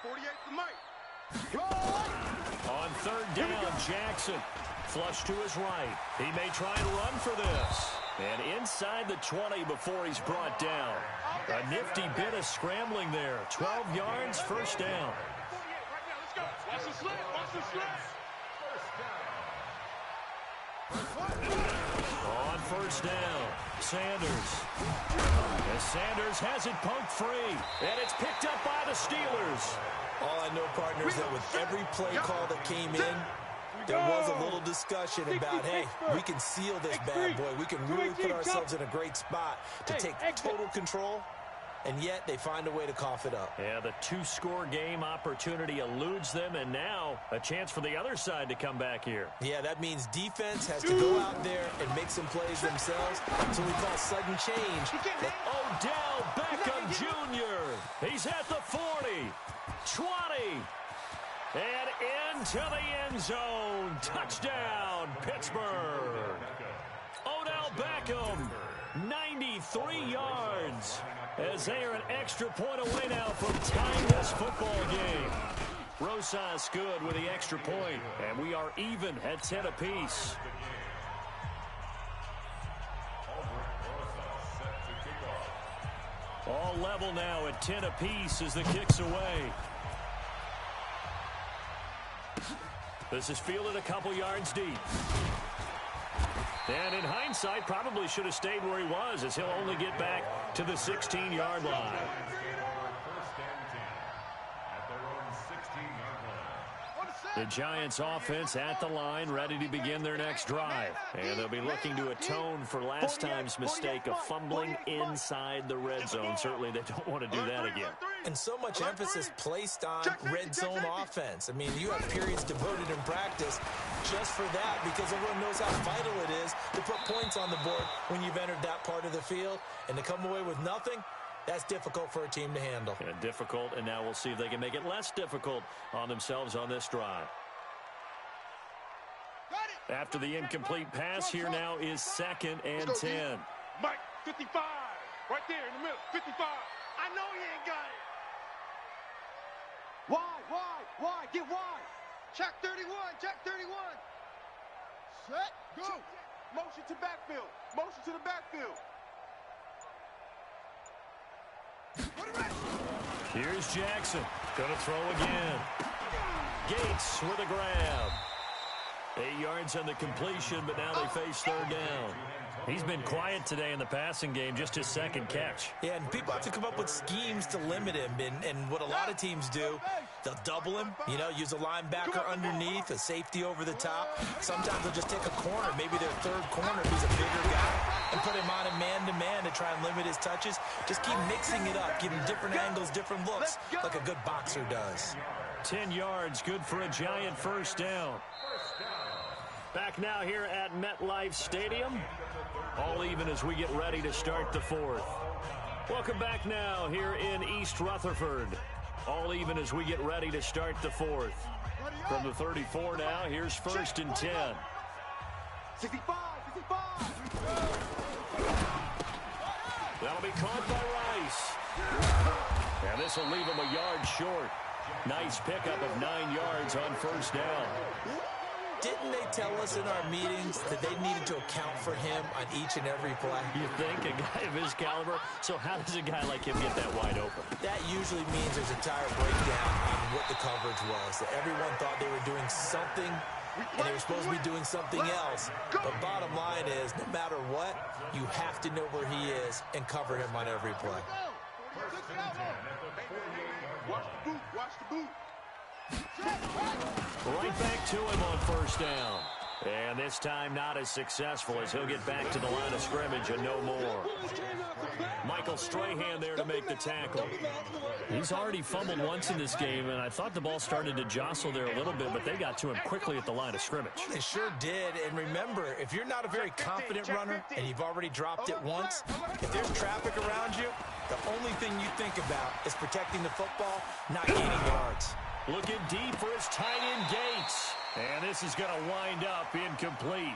48 for Mike. On 3rd down, Jackson. Flush to his right. He may try and run for this. And inside the 20 before he's brought down. A nifty bit of scrambling there. 12 yards, 1st down. Watch the slip. Watch the slip. On 1st down, Sanders. As Sanders has it poked free, and it's picked up by the Steelers. All I know, partner, is that with every play call that came in, there was a little discussion about, hey, we can seal this bad boy. We can really put ourselves in a great spot to take total control, and yet they find a way to cough it up. Yeah, the 2-score game opportunity eludes them, and now a chance for the other side to come back here. Yeah, that means defense has to go out there and make some plays themselves. So we call sudden change. Odell Beckham Jr. He's at the 40, 20, and into the end zone. Touchdown, Pittsburgh. Odell Beckham, 93 yards. As they are an extra point away now from tying this football game. Rosas good with the extra point, and we are even at 10 apiece. All level now at 10 apiece as the kick's away. This is fielded a couple yards deep. And in hindsight, probably should have stayed where he was, as he'll only get back to the 16-yard line. The Giants offense at the line, ready to begin their next drive. And they'll be looking to atone for last time's mistake of fumbling inside the red zone. Certainly they don't want to do that again. And so much emphasis placed on red zone offense. I mean, you have periods devoted in practice just for that because everyone knows how vital it is to put points on the board when you've entered that part of the field. And to come away with nothing, that's difficult for a team to handle. And difficult, and now we'll see if they can make it less difficult on themselves on this drive. After the incomplete pass, here now is 2nd and 10. Mike, 55. Right there in the middle, 55. I know he ain't got it. Wide, get wide. Check 31, check 31. Set, go. Motion to backfield, motion to the backfield. Here's Jackson. Going to throw again. Gates with a grab. 8 yards on the completion, but now they face 3rd down. He's been quiet today in the passing game, just his 2nd catch. Yeah, and people have to come up with schemes to limit him. And what a lot of teams do, They'll double him, you know, use a linebacker underneath, a safety over the top. Sometimes they'll just take a corner, maybe their third corner if he's a bigger guy, and put him on a man-to-man to try and limit his touches. Just keep mixing it up, give him different angles, different looks, like a good boxer does. 10 yards, good for a Giant first down. Back now here at MetLife Stadium. All even as we get ready to start the fourth. Welcome back now here in East Rutherford. All even as we get ready to start the fourth. From the 34 now, here's first and 10. 65. That'll be caught by Rice. And this will leave him a yard short. Nice pickup of 9 yards on first down. Didn't they tell us in our meetings that they needed to account for him on each and every play? You think? A guy of his caliber? So how does a guy like him get that wide open? That usually means there's a tire breakdown on what the coverage was. That everyone thought they were doing something, and they were supposed to be doing something else. But bottom line is, no matter what, you have to know where he is and cover him on every play. Watch the boot. Right back to him on first down. And this time not as successful as he'll get back to the line of scrimmage and no more. Michael Strahan there to make the tackle. He's already fumbled once in this game, and I thought the ball started to jostle there a little bit, but they got to him quickly at the line of scrimmage. They sure did. And remember, if you're not a very confident runner and you've already dropped it once, if there's traffic around you, the only thing you think about is protecting the football, not gaining yards. Looking deep for his tight end Gates. And this is going to wind up incomplete.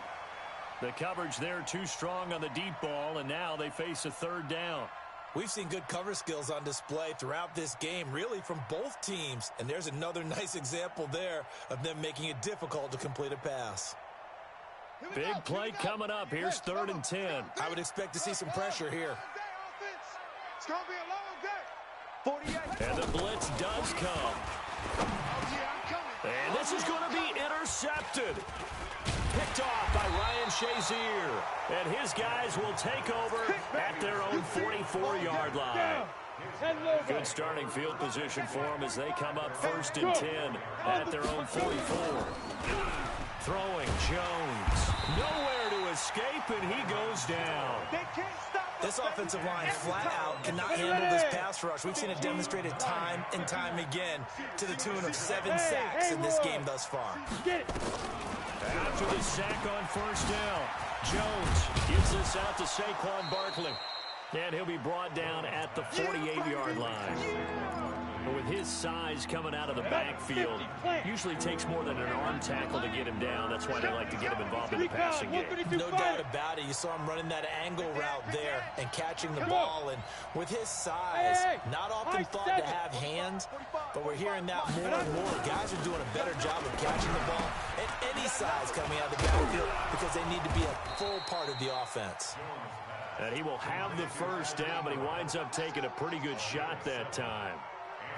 The coverage there too strong on the deep ball, and now they face a third down. We've seen good cover skills on display throughout this game, really from both teams. And there's another nice example there of them making it difficult to complete a pass. Big play coming up. Here's 3rd and 10. I would expect to see some pressure here. It's going to be a long day. 48. And the blitz does come. And this is going to be intercepted. Picked off by Ryan Shazier. And his guys will take over at their own 44-yard line. Good starting field position for them as they come up 1st and 10 at their own 44. Throwing Jones. Nowhere to escape, and he goes down. They can't stop. This offensive line flat out cannot handle this pass rush. We've seen it demonstrated time and time again to the tune of 7 sacks in this game thus far. After the sack on first down, Jones gives this out to Saquon Barkley. And he'll be brought down at the 48-yard line. But with his size coming out of the backfield, usually takes more than an arm tackle to get him down. That's why they like to get him involved in the passing game. No doubt about it. You saw him running that angle route there and catching the ball. And with his size, not often thought to have hands, but we're hearing that more and more. Guys are doing a better job of catching the ball at any size coming out of the backfield because they need to be a full part of the offense. And he will have the first down, but he winds up taking a pretty good shot that time.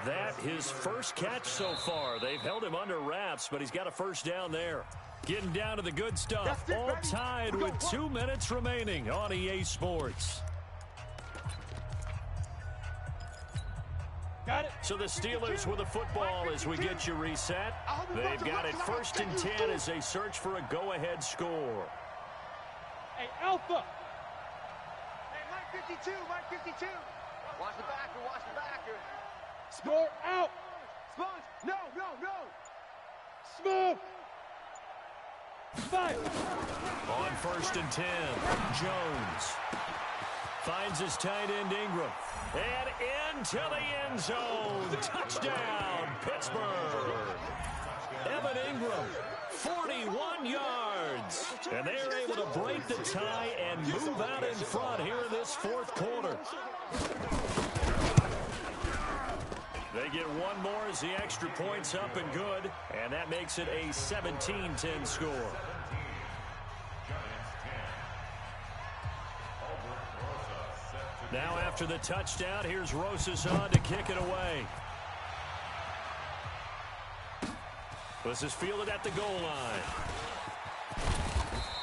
That his first catch so far. They've held him under wraps, but he's got a first down there. Getting down to the good stuff. All tied with 2 minutes remaining on EA Sports. Got it. So the Steelers with the football as we get you reset. They've got it 1st and 10 as they search for a go-ahead score. Hey, Alpha. Hey, Mike 52, Mike 52. Watch the backer. Score out. Sponge. No. Smoke. 5. On 1st and 10, Jones finds his tight end Ingram. And into the end zone. Touchdown, Pittsburgh. Evan Ingram, 41 yards. And they're able to break the tie and move out in front here in this 4th quarter. They get one more as the extra point's up and good, and that makes it a 17-10 score. Now after the touchdown, here's Rosas on to kick it away. This is fielded at the goal line.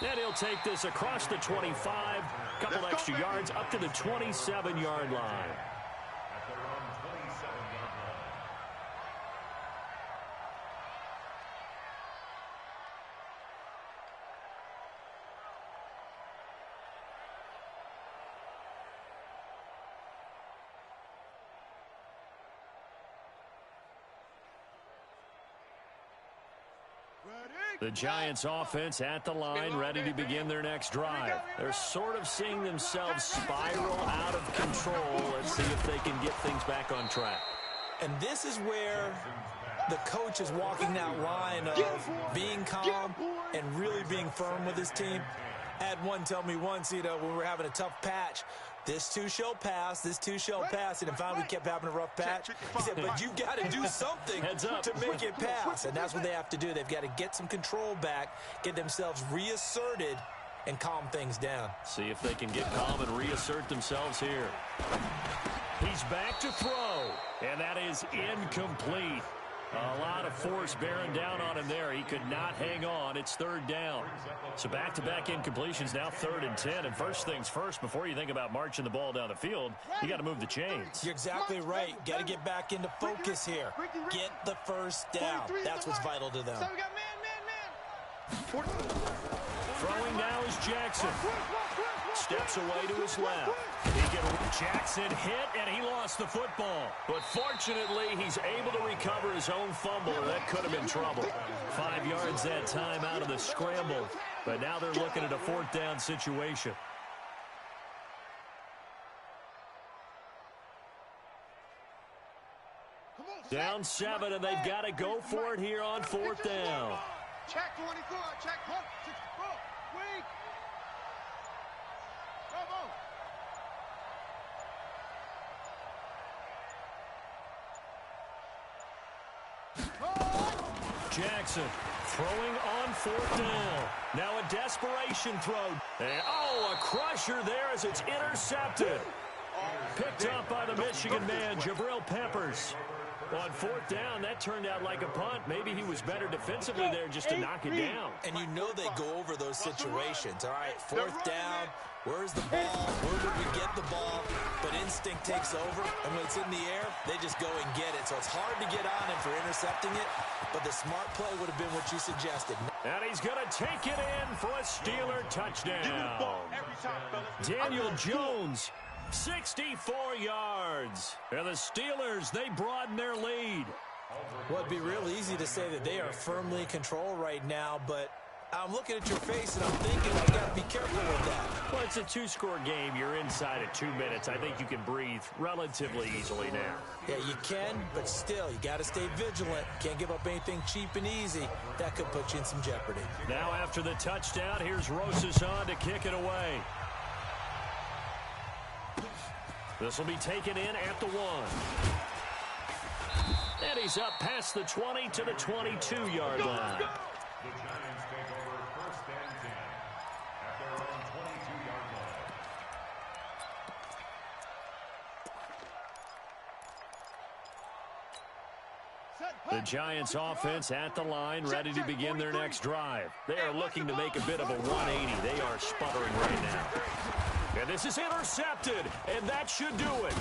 And he'll take this across the 25, couple extra yards up to the 27-yard line. The Giants offense at the line, ready to begin their next drive. They're sort of seeing themselves spiral out of control. Let's see if they can get things back on track. And this is where the coach is walking that line of being calm and really being firm with his team. I had one tell me once, when we were having a tough patch, this too shall pass, this too shall pass, and finally we kept having a rough patch. He said, but you've got to do something to make it pass, and that's what they have to do. They've got to get some control back, get themselves reasserted, and calm things down. See if they can get calm and reassert themselves here. He's back to throw, and that is incomplete. A lot of force bearing down on him there. He could not hang on. It's third down. So back-to-back incompletions, now 3rd and 10. And first things first, before you think about marching the ball down the field, you got to move the chains. You're exactly right. Got to get back into focus here. Get the first down. That's what's vital to them. So we got man. Throwing now is Jackson. Steps away to his left. Jackson hit, and he lost the football. But fortunately, he's able to recover his own fumble, or that could have been trouble. 5 yards that time out of the scramble. But now they're looking at a 4th down situation. Down 7, and they've got to go for it here on 4th down. Check 24, check 64. Weak. Bravo. Jackson throwing on 4th down. Now a desperation throw. And, a crusher there as it's intercepted. Picked up by the Michigan man, Jabril Peppers. On 4th down, that turned out like a punt. Maybe he was better defensively there just to knock it down. And you know they go over those situations. All right, 4th down. Where's the ball? Where would we get the ball? But instinct takes over, and when it's in the air, they just go and get it. So it's hard to get on him for intercepting it, but the smart play would have been what you suggested. And he's going to take it in for a Steeler touchdown. Daniel Jones, 64 yards. And the Steelers, they broaden their lead. Well, it'd be real easy to say that they are firmly in control right now, but I'm looking at your face and I'm thinking I got to be careful with that. Well, it's a 2-score game. You're inside at 2 minutes. I think you can breathe relatively easily now. Yeah, you can, but still, you got to stay vigilant. Can't give up anything cheap and easy. That could put you in some jeopardy. Now after the touchdown, here's Rosas on to kick it away. This will be taken in at the 1. And he's up past the 20 to the 22-yard line. The Giants take over 1st and 10 at their own 22-yard line. The Giants offense at the line, ready to begin their next drive. They are looking to make a bit of a 180. They are sputtering right now. And this is intercepted, and that should do it.